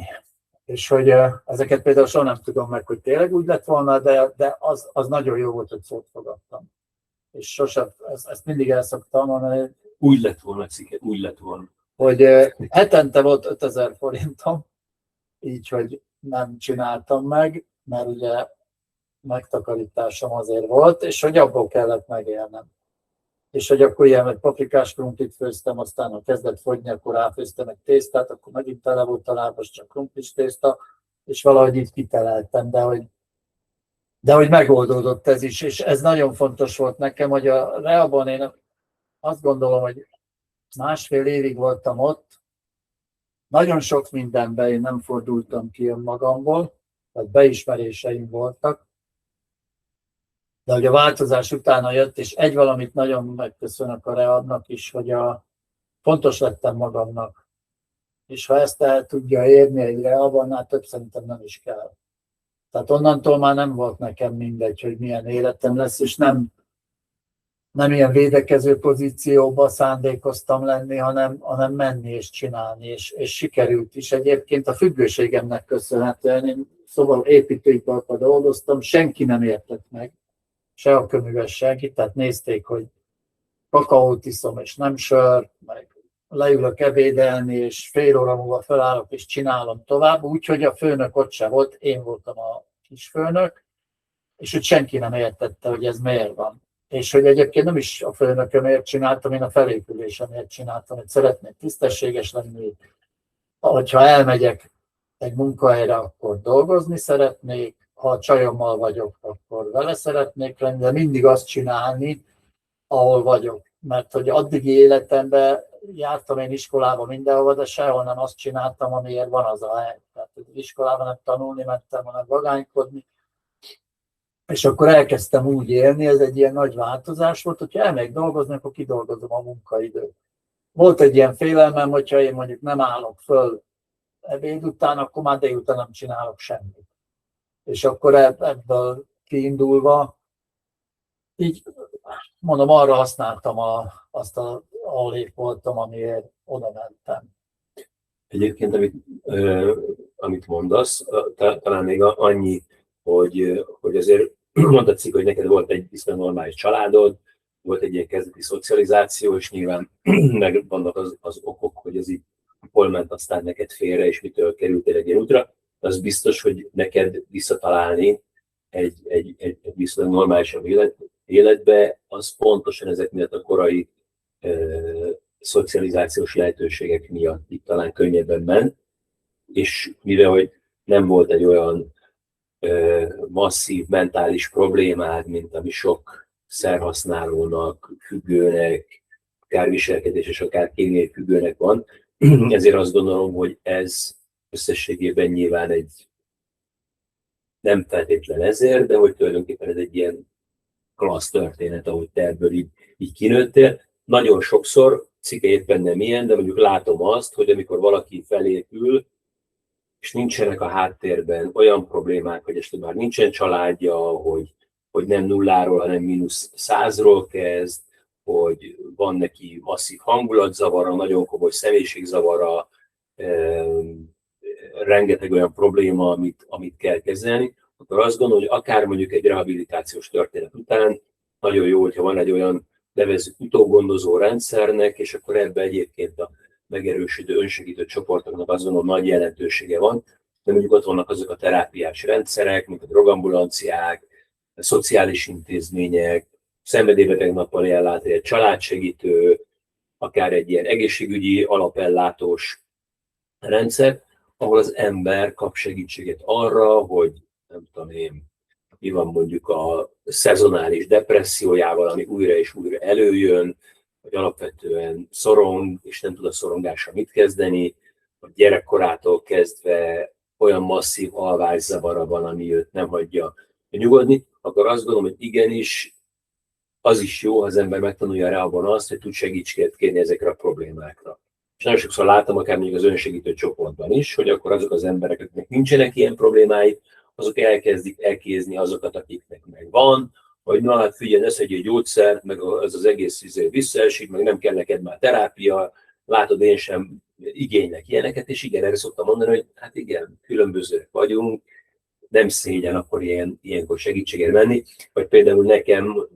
És hogy ezeket például soha nem tudom meg, hogy tényleg úgy lett volna, de az nagyon jó volt, hogy szót fogadtam. És sosem, ezt mindig el szoktam mondani. Úgy lett volna, Cike, úgy lett volna. Hogy hetente volt 5000 forintom, így, hogy nem csináltam meg, mert ugye megtakarításom azért volt, és hogy abból kellett megélnem. És hogy akkor ilyen, hogy paprikás krumplit főztem, aztán ha kezdett fogyni, akkor ráfőztem egy tésztát, akkor megint tele volt a lábas, csak krumplis tészta, és valahogy így kiteleltem, de hogy megoldódott ez is, és ez nagyon fontos volt nekem, hogy a Reában én azt gondolom, hogy 1,5 évig voltam ott, nagyon sok mindenben én nem fordultam ki önmagamból, tehát beismeréseim voltak, de hogy a változás utána jött, és egy valamit nagyon megköszönök a Rehabnak is, hogy fontos lettem magamnak. És ha ezt el tudja érni egy Rehab, annál több szerintem nem is kell. Tehát onnantól már nem volt nekem mindegy, hogy milyen életem lesz, és nem ilyen védekező pozícióba szándékoztam lenni, hanem menni és csinálni, és sikerült is. Egyébként a függőségemnek köszönhetően, én szóval építőiparban dolgoztam, senki nem értett meg, se a köműves senki, tehát nézték, hogy kakaót iszom, és nem sör, meg leülök ebédelni, és fél óra múlva felállok, és csinálom tovább, úgyhogy a főnök ott se volt, én voltam a kis főnök, és hogy senki nem értette, hogy ez miért van. És hogy egyébként nem is a főnökömért csináltam, én a felépülésemért csináltam, hogy szeretnék tisztességes lenni, hogyha elmegyek egy munkahelyre, akkor dolgozni szeretnék, ha a csajommal vagyok, akkor vele szeretnék lenni, de mindig azt csinálni, ahol vagyok. Mert hogy addigi életemben jártam én iskolába mindenhova, de sehol nem azt csináltam, amiért van az a hely. Tehát az iskolában nem tanulni mentem, hanem vagánykodni. És akkor elkezdtem úgy élni, ez egy ilyen nagy változás volt, hogyha elmegyek dolgozni, akkor kidolgozom a munkaidőt. Volt egy ilyen félelmem, hogyha én mondjuk nem állok föl ebéd után, akkor már délután nem csinálok semmit. És akkor ebből kiindulva, így mondom, arra használtam azt, ahol épp voltam, amiért oda mentem. Egyébként, amit mondasz, talán még annyi, hogy azért mondtad, hogy neked volt egy viszonylag normális családod, volt egy ilyen kezdeti szocializáció, és nyilván meg vannak az okok, hogy ez így hol ment aztán neked félre, és mitől kerültél egy ilyen útra. Az biztos, hogy neked visszatalálni egy viszonylag normálisabb életbe, az pontosan ezek miatt a korai szocializációs lehetőségek miatt itt talán könnyebben ment, és mivel hogy nem volt egy olyan masszív mentális problémád, mint ami sok szerhasználónak, függőnek, akár viselkedés és akár kémiai függőnek van, ezért azt gondolom, hogy ez összességében nyilván egy nem feltétlen ezért, de hogy tulajdonképpen ez egy ilyen klassz történet, ahogy te ebből így kinőttél. Nagyon sokszor, Cike éppen nem ilyen, de mondjuk látom azt, hogy amikor valaki felépül, és nincsenek a háttérben olyan problémák, hogy esetleg már nincsen családja, hogy nem nulláról, hanem -100-ról kezd, hogy van neki masszív hangulatzavara, nagyon komoly személyiségzavara, rengeteg olyan probléma, amit kell kezelni, akkor azt gondolom, hogy akár mondjuk egy rehabilitációs történet után nagyon jó, hogyha van egy olyan nevezzük utógondozó rendszernek, és akkor ebben egyébként a megerősödő önsegítő csoportoknak azon nagy jelentősége van, de mondjuk ott vannak azok a terápiás rendszerek, mint a drogambulanciák, a szociális intézmények, szenvedélybeteg nappali ellátó, egy családsegítő, akár egy ilyen egészségügyi alapellátós rendszer, ahol az ember kap segítséget arra, hogy nem tudom én, mi van mondjuk a szezonális depressziójával, ami újra és újra előjön, hogy alapvetően szorong, és nem tud a szorongással mit kezdeni, hogy gyerekkorától kezdve olyan masszív alvászavara van, ami őt nem hagyja nyugodni, akkor azt gondolom, hogy igenis az is jó, ha az ember megtanulja rá abban azt, hogy tud segítséget kérni ezekre a problémákra. És nagyon sokszor látom, akár mondjuk az önsegítő csoportban is, hogy akkor azok az emberek, akiknek nincsenek ilyen problémái, azok elkezdik elkézni azokat, akiknek megvan, hogy na hát figyelj, ne szedj egy gyógyszert, meg az egész visszaesik, meg nem kell neked már terápia, látod, én sem igénylek ilyeneket, és igen, erre szoktam mondani, hogy hát igen, különbözőek vagyunk, nem szégyen akkor ilyenkor segítségért menni, vagy például nekem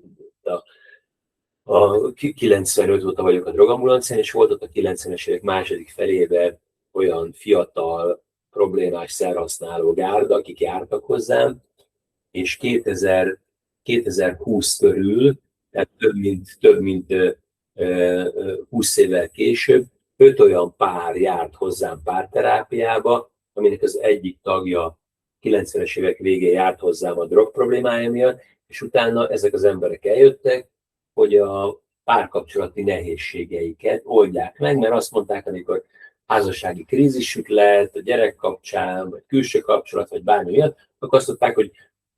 a 95 óta vagyok a drogambulancián, és volt ott a 90-es évek második felében olyan fiatal, problémás szerhasználó gárda, akik jártak hozzám, és 2020 körül, tehát több mint 20 évvel később, 5 olyan pár járt hozzám párterápiába, aminek az egyik tagja 90-es évek végén járt hozzám a drog problémája miatt, és utána ezek az emberek eljöttek, hogy a párkapcsolati nehézségeiket oldják meg, mert azt mondták, amikor házassági krízisük lett, a gyerek kapcsán, vagy külső kapcsolat, vagy bármi miatt, akkor azt mondták, hogy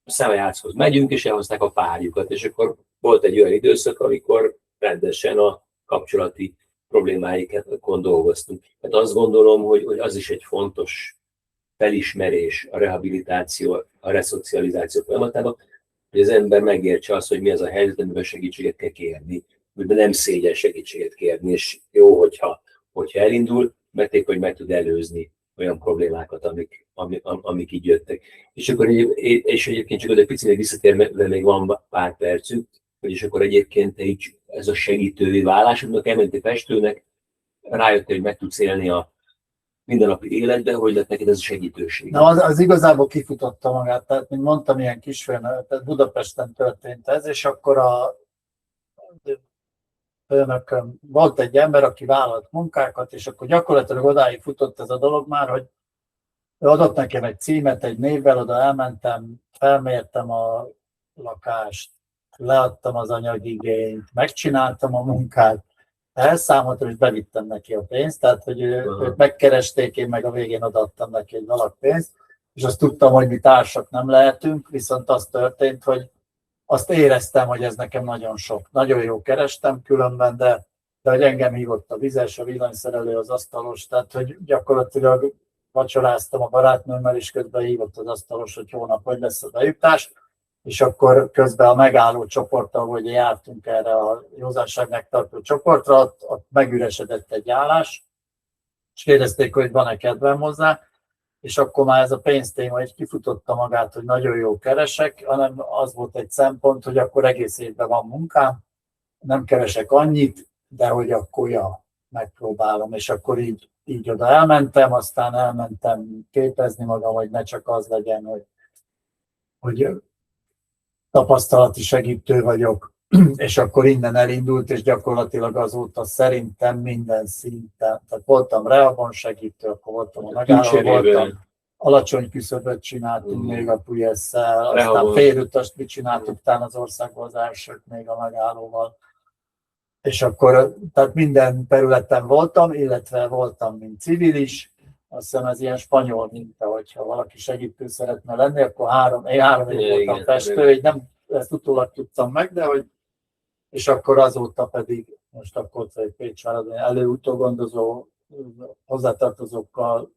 a szemeljátszhoz megyünk, és elhozták a párjukat, és akkor volt egy olyan időszak, amikor rendesen a kapcsolati problémáikon dolgoztunk. Tehát azt gondolom, hogy az is egy fontos felismerés a rehabilitáció, a reszocializáció folyamatában, hogy az ember megértse azt, hogy mi az a helyzet, amiben segítséget kell kérni, amiben nem szégyen segítséget kérni, és jó, hogyha elindul, mert épp, hogy meg tud előzni olyan problémákat, amik így jöttek. És akkor egyébként csak egy picit visszatérve, még van pár percük, hogy és akkor egyébként ez a segítővé válásodnak, elmentél festőnek, rájöttél, hogy meg tudsz élni a mindennapi életben, hogy lett neked ez a segítőség. Na, az igazából kifutotta magát, tehát mint mondtam, ilyen kisfőn, tehát Budapesten történt ez, és akkor a főnökön volt egy ember, aki vállalt munkákat, és akkor gyakorlatilag odáig futott ez a dolog már, hogy ő adott nekem egy címet, egy névvel, oda elmentem, felmértem a lakást, leadtam az anyagigényt, megcsináltam a munkát, elszámoltam, és bevittem neki a pénzt, tehát hogy őt megkeresték, én meg a végén odaadtam neki egy alak pénzt, és azt tudtam, hogy mi társak nem lehetünk, viszont az történt, hogy azt éreztem, hogy ez nekem nagyon sok. Nagyon jó kerestem különben, de hogy engem hívott a vizes, a villanyszerelő, az asztalos, tehát hogy gyakorlatilag vacsoráztam a barátnőmmel, és közben hívott az asztalos, hogy hónap, hogy lesz a bejutás, és akkor közben a megálló csoporttal, hogy jártunk erre a józanság megtartó csoportra, ott megüresedett egy állás, és kérdezték, hogy van-e kedvem hozzá, és akkor már ez a pénztéma így kifutotta magát, hogy nagyon jó keresek, hanem az volt egy szempont, hogy akkor egész évben van munkám, nem keresek annyit, de hogy akkor megpróbálom, és akkor így oda elmentem, aztán elmentem képezni magam, hogy ne csak az legyen, hogy tapasztalati segítő vagyok, és akkor innen elindult, és gyakorlatilag azóta szerintem minden szinten. Tehát voltam rehabon segítő, akkor voltam a megálló, voltam, alacsony küszöböt csináltunk még a Pujesszel, aztán félutast mit csináltuk utána az országban az elsőt még a megállóval. És akkor, tehát minden területen voltam, illetve voltam, mint civil is. Azt hiszem ez ilyen spanyol minta, hogyha valaki segítő szeretne lenni, akkor én három év voltam festő, így nem ezt utólag tudtam meg, de hogy, és akkor azóta pedig, most akkor egy Pécsváradon elő-utógondozó hozzátartozókkal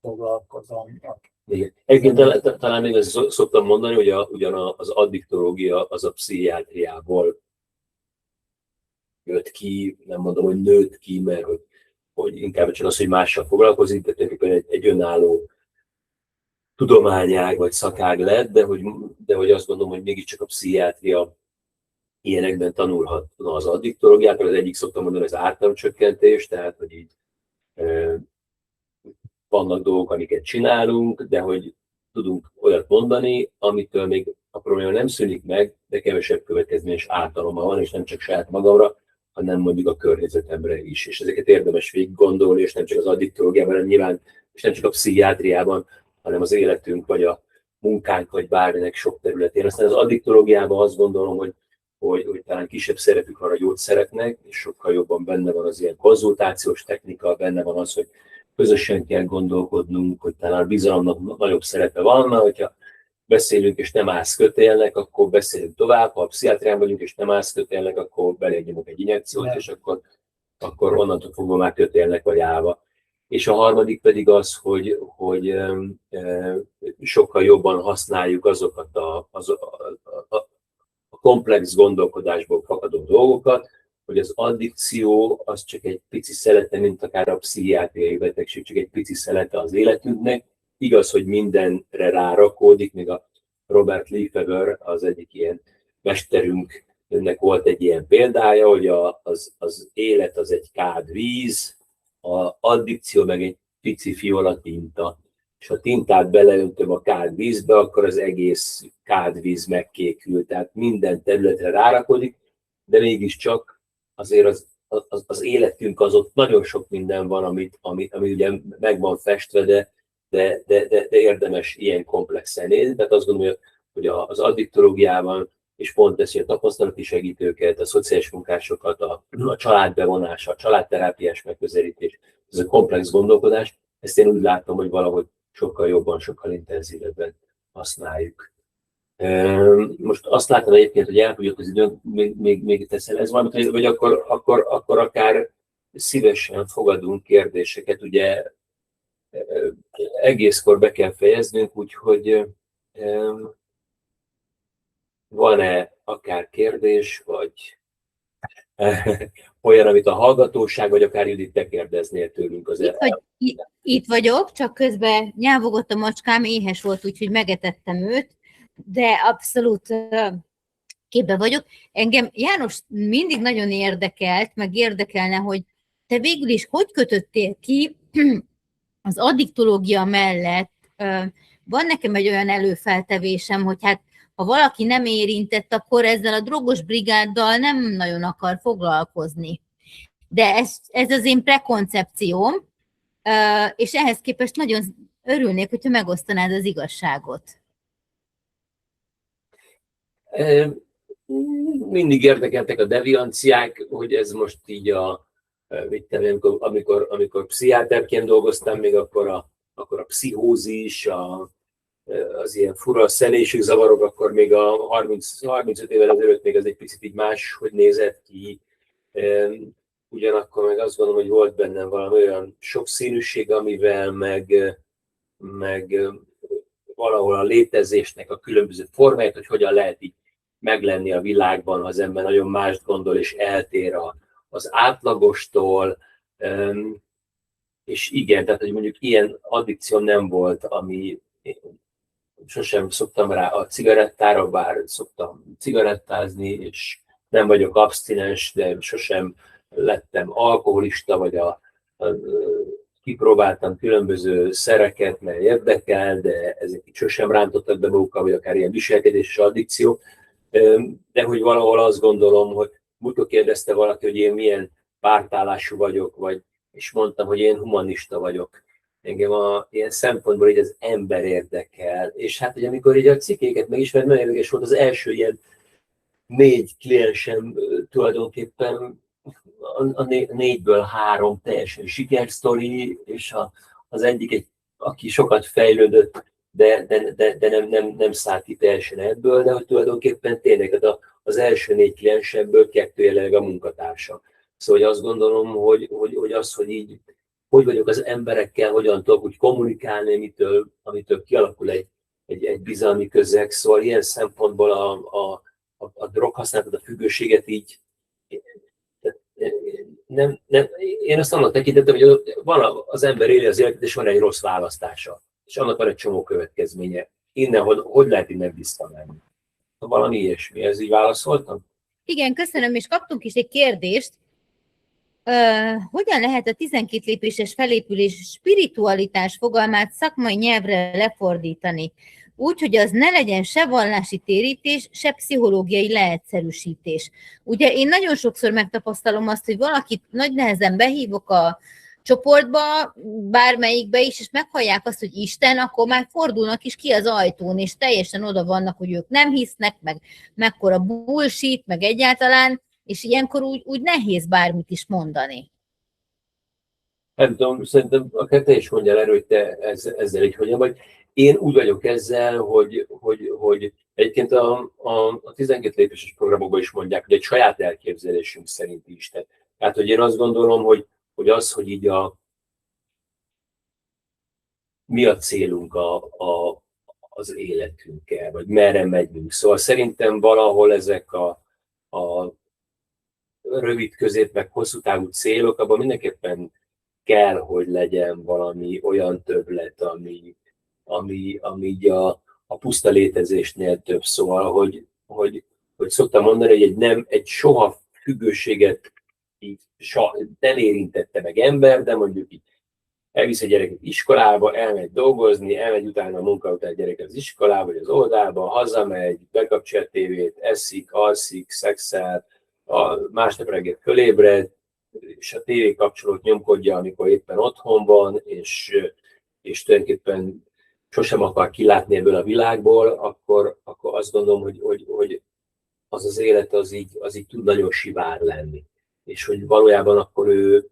foglalkozom. Igen. Egyébként talán még ezt szoktam mondani, hogy ugyan az addiktológia az a pszichiátriából jött ki, nem mondom, hogy nőtt ki, mert hogy inkább csak az, hogy mással foglalkozik, de tulajdonképpen egy önálló tudományág vagy szakág lett, de hogy azt gondolom, hogy mégiscsak a pszichiátria ilyenekben tanulhatna az addiktológiát, az egyik szoktam mondani az ártalomcsökkentés, tehát hogy így vannak dolgok, amiket csinálunk, de hogy tudunk olyat mondani, amitől még a probléma nem szűnik meg, de kevesebb következményes ártaloma van, és nem csak saját magamra, hanem mondjuk a környezetemre is. És ezeket érdemes végig gondolni, és nem csak az addiktológiában, hanem nyilván, és nem csak a pszichiátriában, hanem az életünk, vagy a munkánk, vagy bárminek sok területén. Aztán az addiktológiában azt gondolom, hogy talán kisebb szerepük van a gyógyszereknek, és sokkal jobban benne van az ilyen konzultációs technika, benne van az, hogy közösen kell gondolkodnunk, hogy talán a bizalomnak nagyobb szerepe van, mert hogyha beszélünk és nem állsz kötélnek, akkor beszélünk tovább, ha a pszichiátrián vagyunk és nem állsz kötélnek, akkor beléd nyomok egy injekciót, és akkor onnantól fogva már kötélnek vagy állva. és a harmadik pedig az, hogy sokkal jobban használjuk azokat a komplex gondolkodásból fakadó dolgokat, hogy az addikció az csak egy pici szelete, mint akár a pszichiátriai betegség, csak egy pici szelete az életünknek. Igaz, hogy mindenre rárakódik, még a Robert Lefebvre, az egyik ilyen mesterünk, önnek volt egy ilyen példája, hogy az élet az egy kád víz, az addikció meg egy pici fiola tinta. És ha tintát beleöntöm a kád vízbe, akkor az egész kádvíz megkékül, tehát minden területre rárakodik, de mégiscsak azért az életünk az ott nagyon sok minden van, ami ugye meg van festve, de érdemes ilyen komplexen nézni. Tehát azt gondolom, hogy az addiktológiában, és pont ezt, a tapasztalati segítőket, a szociális munkásokat, a családbevonása, a családterápiás megközelítés, ez a komplex gondolkodás, ezt én úgy látom, hogy valahogy sokkal jobban, sokkal intenzívebben használjuk. Most azt látom egyébként, hogy elfogyott az időnk, még teszel ez valamit, vagy akkor akár szívesen fogadunk kérdéseket, ugye egészkor be kell fejeznünk, úgyhogy van-e akár kérdés, vagy olyan, amit a hallgatóság, vagy akár Judit, te kérdeznél tőlünk az Itt vagyok, csak közben nyávogott a macskám, éhes volt, úgyhogy megetettem őt, de abszolút képbe vagyok. Engem, János, mindig nagyon érdekelt, meg érdekelne, hogy te végül is hogy kötöttél ki az addiktológia mellett. Van nekem egy olyan előfeltevésem, hogy hát ha valaki nem érintett, akkor ezzel a drogos brigáddal nem nagyon akar foglalkozni. De ez az én prekoncepcióm, és ehhez képest nagyon örülnék, hogyha megosztanád az igazságot. Mindig érdekeltek a devianciák, hogy ez most így amikor pszichiáterként dolgoztam, még akkor a pszichózis, az ilyen fura személyiségzavarok, akkor még a 35 évvel ezelőtt még ez egy picit így máshogy nézett ki. Ugyanakkor meg azt gondolom, hogy volt bennem valami olyan sokszínűség, amivel meg valahol a létezésnek a különböző formáját, hogy hogyan lehet így meglenni a világban, ha az ember nagyon mást gondol és eltér az átlagostól. És igen, tehát hogy mondjuk ilyen addikció nem volt, ami sosem szoktam rá a cigarettára, bár szoktam cigarettázni, és nem vagyok abstinens, de sosem lettem alkoholista, vagy kipróbáltam különböző szereket, mert érdekel, de ezek sosem rántottak be magukkal, vagy akár ilyen viselkedéses addikció. De hogy valahol azt gondolom, hogy múltkor kérdezte valaki, hogy én milyen pártállású vagyok, és mondtam, hogy én humanista vagyok. Engem ilyen szempontból így az ember érdekel. És hát, hogy amikor így a cikkéket megismert, nagyon érdekes volt, az első ilyen 4 kliensem tulajdonképpen a 4-ből 3 teljesen sikersztori, és az egyik, aki sokat fejlődött, de nem szállt ki teljesen ebből, de hogy tulajdonképpen tényleg az első 4 kliensemből 2 jelenleg a munkatársa. Szóval azt gondolom, hogy az, hogy így hogy vagyok az emberekkel, hogyan tudok úgy kommunikálni, amitől kialakul egy bizalmi közeg. Szóval ilyen szempontból a droghasználatot, a függőséget így nem, én azt annak tekintettem, hogy van az ember éli az életet, és van egy rossz választása. És annak van egy csomó következménye. Innen, hogy lehet innen visszamenni? Valami ilyesmi. Ez így válaszoltam? Igen, köszönöm, és kaptunk is egy kérdést. Hogyan lehet a 12 lépéses felépülés spiritualitás fogalmát szakmai nyelvre lefordítani? Úgy, hogy az ne legyen se vallási térítés, se pszichológiai leegyszerűsítés. Ugye én nagyon sokszor megtapasztalom azt, hogy valakit nagy nehezen behívok a csoportba, bármelyikbe is, és meghallják azt, hogy Isten, akkor már fordulnak is ki az ajtón, és teljesen oda vannak, hogy ők nem hisznek, meg mekkora bullshit, meg egyáltalán, és ilyenkor úgy nehéz bármit is mondani. Nem tudom, szerintem akár te is mondjál erről, hogy te ezzel így hogyan vagy. Én úgy vagyok ezzel, hogy egyébként a 12 lépéses programokban is mondják, hogy egy saját elképzelésünk szerint Isten. Tehát, hogy én azt gondolom, hogy az, hogy így mi a célunk az életünkkel, vagy merre megyünk. Szóval szerintem valahol ezek a rövid, közép, meg hosszú távú célok, abban mindenképpen kell, hogy legyen valami olyan többlet, ami így a puszta létezésnél több. Szóval, hogy szoktam mondani, hogy egy soha függőséget így nem érintette meg ember, de mondjuk így elvisz a gyereket iskolába, elmegy dolgozni, elmegy utána a munka után a gyerek az iskolába, vagy az oldalba, hazamegy, bekapcsolja a tévét, eszik, alszik, szexel, másnap reggel fölébred, és a tévé kapcsolót nyomkodja, amikor éppen otthon van, és tulajdonképpen sosem akar kilátni ebből a világból, akkor azt gondolom, hogy az élet az így tud nagyon sivár lenni. És hogy valójában akkor ő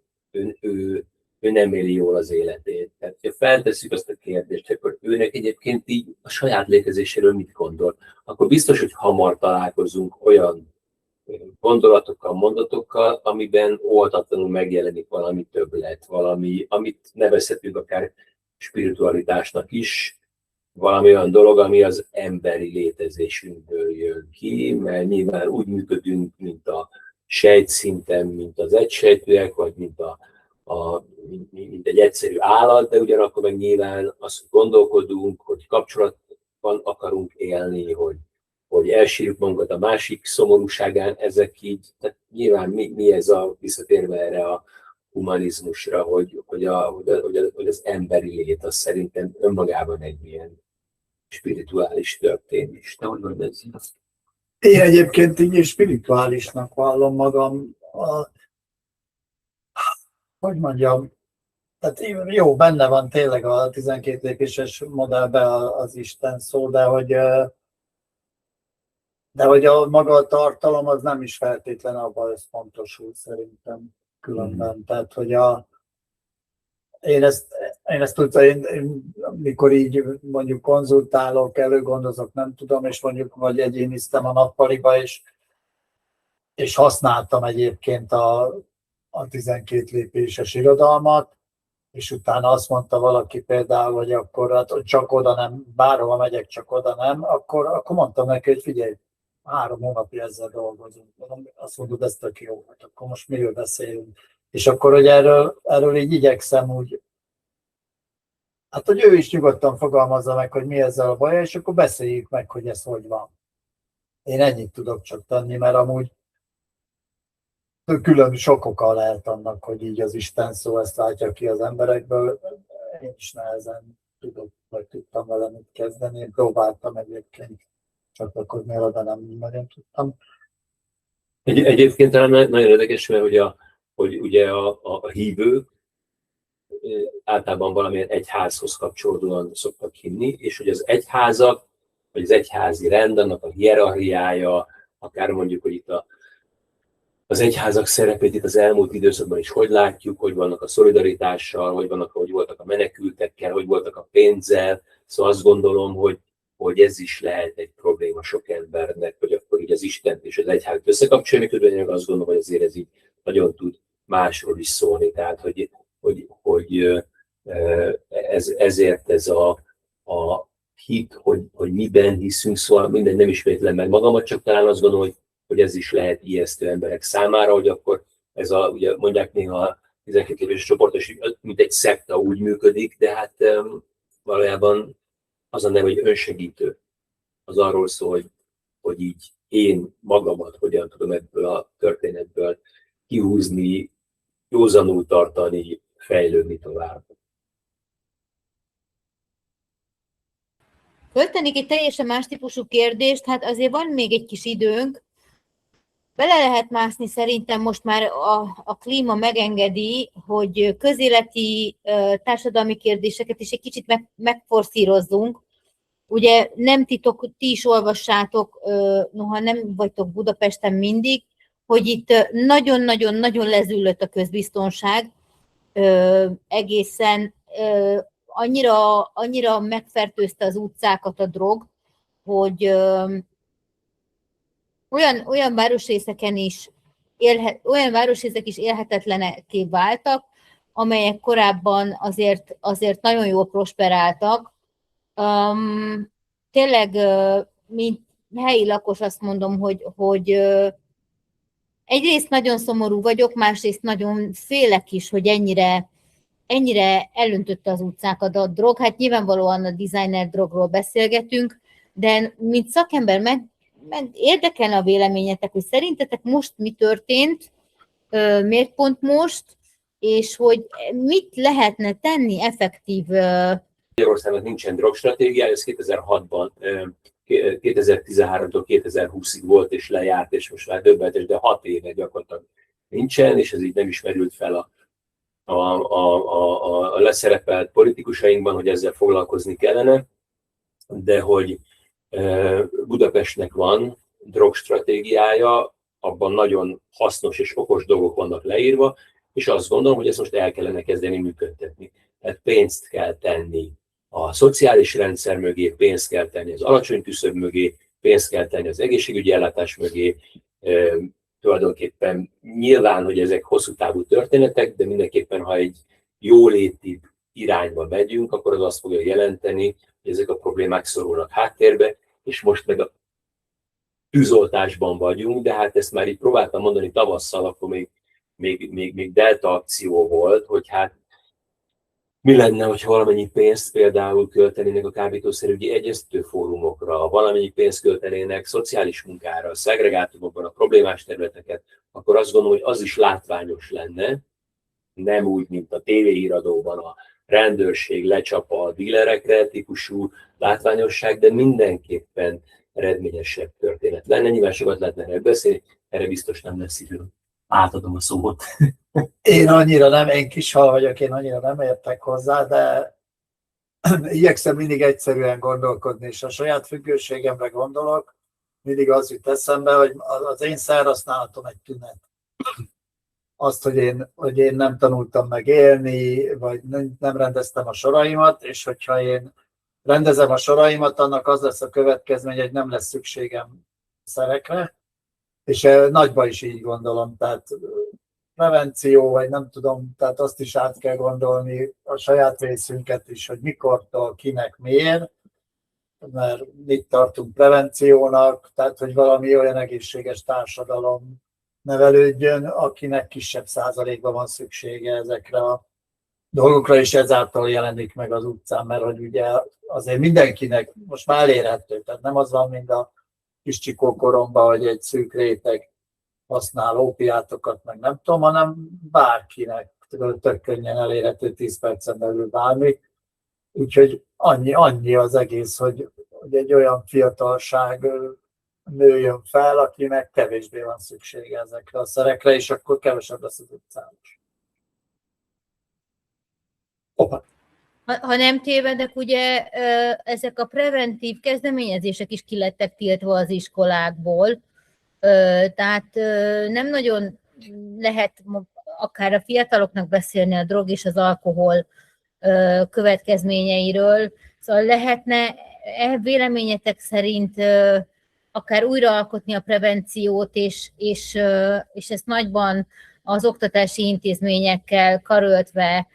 nem éli jól az életét. Tehát, ha feltesszük azt a kérdést, akkor őnek egyébként így a saját létezéséről mit gondol, akkor biztos, hogy hamar találkozunk olyan gondolatokkal, mondatokkal, amiben óhatatlanul megjelenik valami többlet, valami, amit nevezhetünk akár spiritualitásnak is, valami olyan dolog, ami az emberi létezésünkből jön ki, mert nyilván úgy működünk, mint a sejtszinten, mint az egysejtűek, vagy mint egy egyszerű állat, de ugyanakkor meg nyilván azt gondolkodunk, hogy kapcsolatban akarunk élni, hogy elsírjuk magunkat a másik szomorúságán, ezek így, tehát nyilván mi ez visszatérve erre a humanizmusra, hogy az emberi lét, az szerintem önmagában egy ilyen spirituális történés. Te hogy vagy ez? Én egyébként így spirituálisnak vallom magam. Hogy mondjam, tehát jó, benne van tényleg a 12 lépéses modellben az Isten szó, de hogy a maga a tartalom az nem is feltétlen abban összpontosul szerintem különben. Tehát, hogy én ezt tudtam, én mikor így mondjuk konzultálok, előgondozok, nem tudom, és mondjuk vagy egyéniztem a nappaliba, és használtam egyébként a 12 lépéses irodalmat, és utána azt mondta valaki például, hogy akkor hát, csak oda nem, bárhova megyek, csak oda nem, akkor mondtam neki, hogy figyelj, 3 hónapja ezzel dolgozunk. Azt mondod, ez tök jó, hát akkor most miről beszélünk. És akkor, hogy erről így igyekszem úgy, hát, hogy ő is nyugodtan fogalmazza meg, hogy mi ezzel a baja, és akkor beszéljük meg, hogy ez hogy van. Én ennyit tudok csak tenni, mert amúgy külön sok oka lehet annak, hogy így az Isten szó ezt látja ki az emberekből. Én is nehezen tudtam vele mit kezdeni. Én próbáltam egyébként, csak akkor még oda nem nagyon tudtam. Egyébként talán nagyon érdekes, mert hogy ugye a hívők általában valamilyen egyházhoz kapcsolódóan szoktak hinni, és hogy az egyházak, vagy az egyházi rend, annak a hierarchiája, akár mondjuk, hogy itt az egyházak szerepét itt az elmúlt időszakban is hogy látjuk, hogy vannak a szolidaritással, hogy voltak a menekültekkel, hogy voltak a pénzzel. Szóval azt gondolom, hogy ez is lehet egy probléma sok embernek, hogy akkor így az Istent és az egyházat összekapcsolni, miközben azt gondolom, hogy azért ez így nagyon tud másról is szólni. Tehát, hogy ezért ez a hit, hogy miben hiszünk, szóval minden nem ismétlem meg magamat, csak talán azt gondolom, hogy ez is lehet ijesztő emberek számára, hogy akkor ez ugye mondják néha a 12 éves csoportos, mint egy szekta úgy működik, de hát valójában az a neve, hogy önsegítő. Az arról szól, hogy így én magamat hogyan tudom ebből a történetből kihúzni, józanul tartani, fejlődni tovább. Föltennék egy teljesen más típusú kérdést, hát azért van még egy kis időnk. Bele lehet mászni, szerintem most már a klíma megengedi, hogy közéleti, társadalmi kérdéseket is egy kicsit megforszírozzunk. Ugye nem titok, ti is olvassátok, noha nem vagytok Budapesten mindig, hogy itt nagyon-nagyon-nagyon lezüllött a közbiztonság, egészen annyira megfertőzte az utcákat a drog, hogy olyan városrészek is élhetetleneké váltak, amelyek korábban azért nagyon jól prosperáltak. Tényleg, mint helyi lakos azt mondom, hogy egyrészt nagyon szomorú vagyok, másrészt nagyon félek is, hogy ennyire elöntötte az utcákat a drog. Hát nyilvánvalóan a designer drogról beszélgetünk, de mint szakember meg érdekelne a véleményetek, hogy szerintetek most mi történt, miért pont most, és hogy mit lehetne tenni effektív. Magyarországnak nincsen drogstratégiája, ez 2006-ban, 2013-tól 2020-ig volt és lejárt, és most már döbbenetes, de 6 éve gyakorlatilag nincsen, és ez így nem is merült fel a leszerepelt politikusainkban, hogy ezzel foglalkozni kellene, de hogy Budapestnek van drogstratégiája, abban nagyon hasznos és okos dolgok vannak leírva, és azt gondolom, hogy ezt most el kellene kezdeni működtetni. Tehát pénzt kell tenni a szociális rendszer mögé, pénzt kell tenni az alacsony küszöb mögé, pénzt kell tenni az egészségügyi ellátás mögé. Tulajdonképpen nyilván, hogy ezek hosszú távú történetek, de mindenképpen, ha egy jóléti irányba megyünk, akkor az azt fogja jelenteni, hogy ezek a problémák szorulnak háttérbe, és most meg a tűzoltásban vagyunk, de hát ezt már így próbáltam mondani tavasszal, akkor még delta akció volt, hogy hát mi lenne, hogyha valamennyi pénzt például költenének a kábítószerügyi egyeztető fórumokra, valamennyi pénzt költenének szociális munkára, a szegregátumokban, a problémás területeket, akkor azt gondolom, hogy az is látványos lenne, nem úgy, mint a tévéhíradóban a rendőrség lecsapa a dílerekre típusú látványosság, de mindenképpen eredményesebb történet lenne. Nyilván sokat lehetne erről beszélni, erre biztos nem lesz idő. Átadom a szót. Én kis hal vagyok, én annyira nem értek hozzá, de igyekszem mindig egyszerűen gondolkodni, és a saját függőségemre gondolok, mindig az jut eszembe, hogy az én szerhasználatom egy tünet. Azt, hogy én nem tanultam meg élni, vagy nem rendeztem a soraimat, és hogyha én rendezem a soraimat, annak az lesz a következmény, hogy nem lesz szükségem szerekre, és nagyban is így gondolom, tehát prevenció, vagy nem tudom, tehát azt is át kell gondolni, a saját részünket is, hogy mikortól, kinek, miért, mert mit tartunk prevenciónak, tehát hogy valami olyan egészséges társadalom nevelődjön, akinek kisebb százalékban van szüksége ezekre a dolgokra, és ezáltal jelenik meg az utcán, mert hogy ugye azért mindenkinek most már elérhető, tehát nem az van, mint a kis csikókoromban, hogy egy szűk réteg használ ópiátokat, meg nem tudom, hanem bárkinek tök könnyen elérhető 10 percen belül bármi. Úgyhogy annyi az egész, hogy egy olyan fiatalság nőjön fel, akinek kevésbé van szüksége ezekre a szerekre, és akkor kevesebb lesz az utcán is. Ha nem tévedek, ugye ezek a preventív kezdeményezések is ki lettek tiltva az iskolákból, tehát nem nagyon lehet akár a fiataloknak beszélni a drog és az alkohol következményeiről. Szóval lehetne véleményetek szerint akár újraalkotni a prevenciót, és ezt nagyban az oktatási intézményekkel karöltve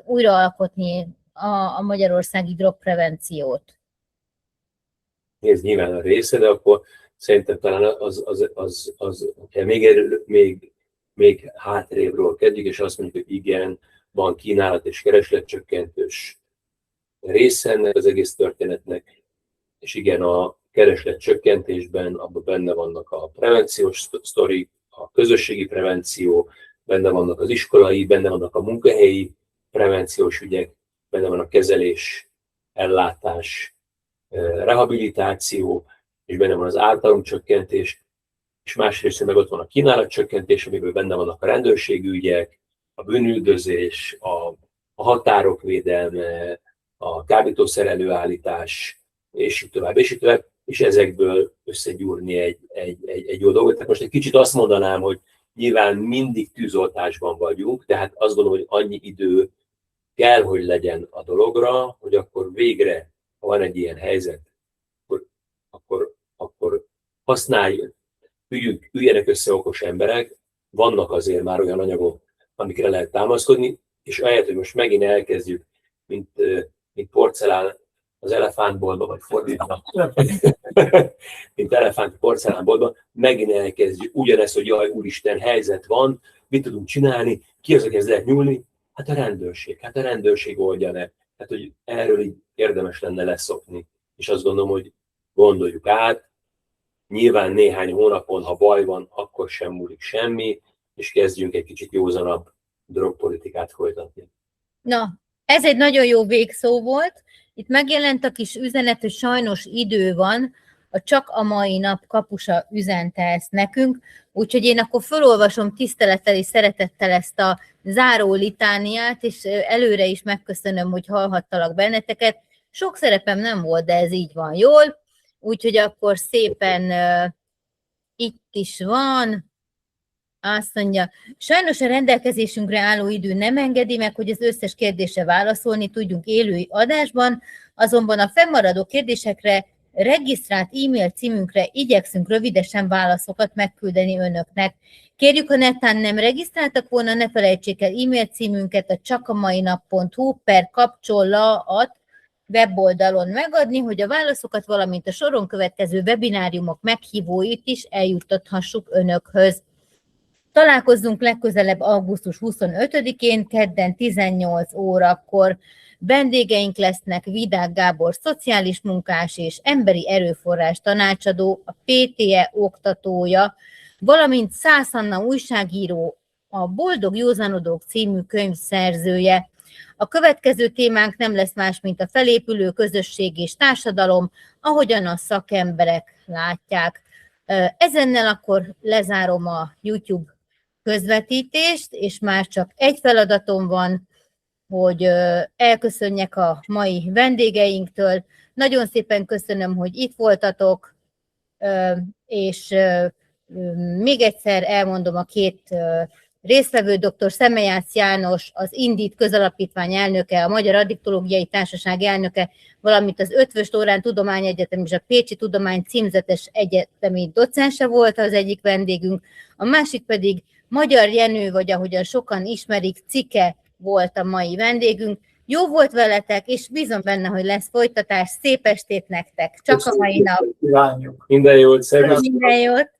újraalkotni a magyarországi drogprevenciót? Ez nyilván a része, de akkor szerintem talán még hátrébről kezdjük, és azt mondjuk, hogy igen, van kínálat és keresletcsökkentős része ennek az egész történetnek, és igen, a keresletcsökkentésben abban benne vannak a prevenciós sztorik, a közösségi prevenció, benne vannak az iskolai, benne vannak a munkahelyi prevenciós ügyek, benne van a kezelés, ellátás, rehabilitáció, és benne van az ártalomcsökkentés, és másrészt meg ott van a kínálatcsökkentés, amiből benne vannak a rendőrségi ügyek, a bűnüldözés, a határok védelme, a kábítószer előállítás, és így tovább, és ezekből összegyúrni egy jó dolgot. Tehát most egy kicsit azt mondanám, hogy nyilván mindig tűzoltásban vagyunk, tehát azt gondolom, hogy annyi idő kell, hogy legyen a dologra, hogy akkor végre, ha van egy ilyen helyzet, akkor használjuk, üljenek össze okos emberek, vannak azért már olyan anyagok, amikre lehet támaszkodni, és ahelyett, hogy most megint elkezdjük, mint porcelán az elefántboltba, vagy fordítva, mint elefánt porcelánboltban, megint elkezdjük ugyanezt, hogy jaj, úristen, helyzet van, mit tudunk csinálni, ki az, akihez lehet nyúlni? Hát a rendőrség oldja le. Hát, hogy erről így érdemes lenne leszokni. És azt gondolom, hogy gondoljuk át, nyilván néhány hónapon, ha baj van, akkor sem múlik semmi, és kezdjünk egy kicsit józanabb drogpolitikát folytatni. Na, ez egy nagyon jó végszó volt. Itt megjelent a kis üzenet, hogy sajnos idő van, a Csak a mai nap kapusa üzente ezt nekünk, úgyhogy én akkor felolvasom tisztelettel és szeretettel ezt a záró litániát, és előre is megköszönöm, hogy hallhattalak benneteket. Sok szerepem nem volt, de ez így van jól, úgyhogy akkor szépen itt is van. Azt mondja, sajnos a rendelkezésünkre álló idő nem engedi meg, hogy az összes kérdésre válaszolni tudjunk élő adásban, azonban a fennmaradó kérdésekre regisztrált e-mail címünkre igyekszünk rövidesen válaszokat megküldeni önöknek. Kérjük, ha netán nem regisztráltak volna, ne felejtsék el e-mail címünket a csakamainap.hu/kapcsolat weboldalon megadni, hogy a válaszokat, valamint a soron következő webináriumok meghívóit is eljuttathassuk önökhöz. Találkozzunk legközelebb augusztus 25-én, kedden 18 órakor. Vendégeink lesznek Vidák Gábor szociális munkás és emberi erőforrás tanácsadó, a PTE oktatója, valamint Szász Anna újságíró, a Boldog Józanodók című könyv szerzője. A következő témánk nem lesz más, mint a felépülő közösség és társadalom, ahogyan a szakemberek látják. Ezennel akkor lezárom a YouTube közvetítést, és már csak egy feladatom van, hogy elköszönjek a mai vendégeinktől. Nagyon szépen köszönöm, hogy itt voltatok, és még egyszer elmondom a két résztvevő, dr. Szemejász János, az Indit közalapítvány elnöke, a Magyar Addiktológiai Társaság elnöke, valamint az Eötvös Loránd Tudományegyetem és a Pécsi Tudomány címzetes egyetemi docense volt az egyik vendégünk, a másik pedig Magyar Jenő, vagy ahogyan sokan ismerik, Cike volt a mai vendégünk. Jó volt veletek, és bízom benne, hogy lesz folytatás. Szép estét nektek! Csak a mai nap! Minden jót! Minden jót!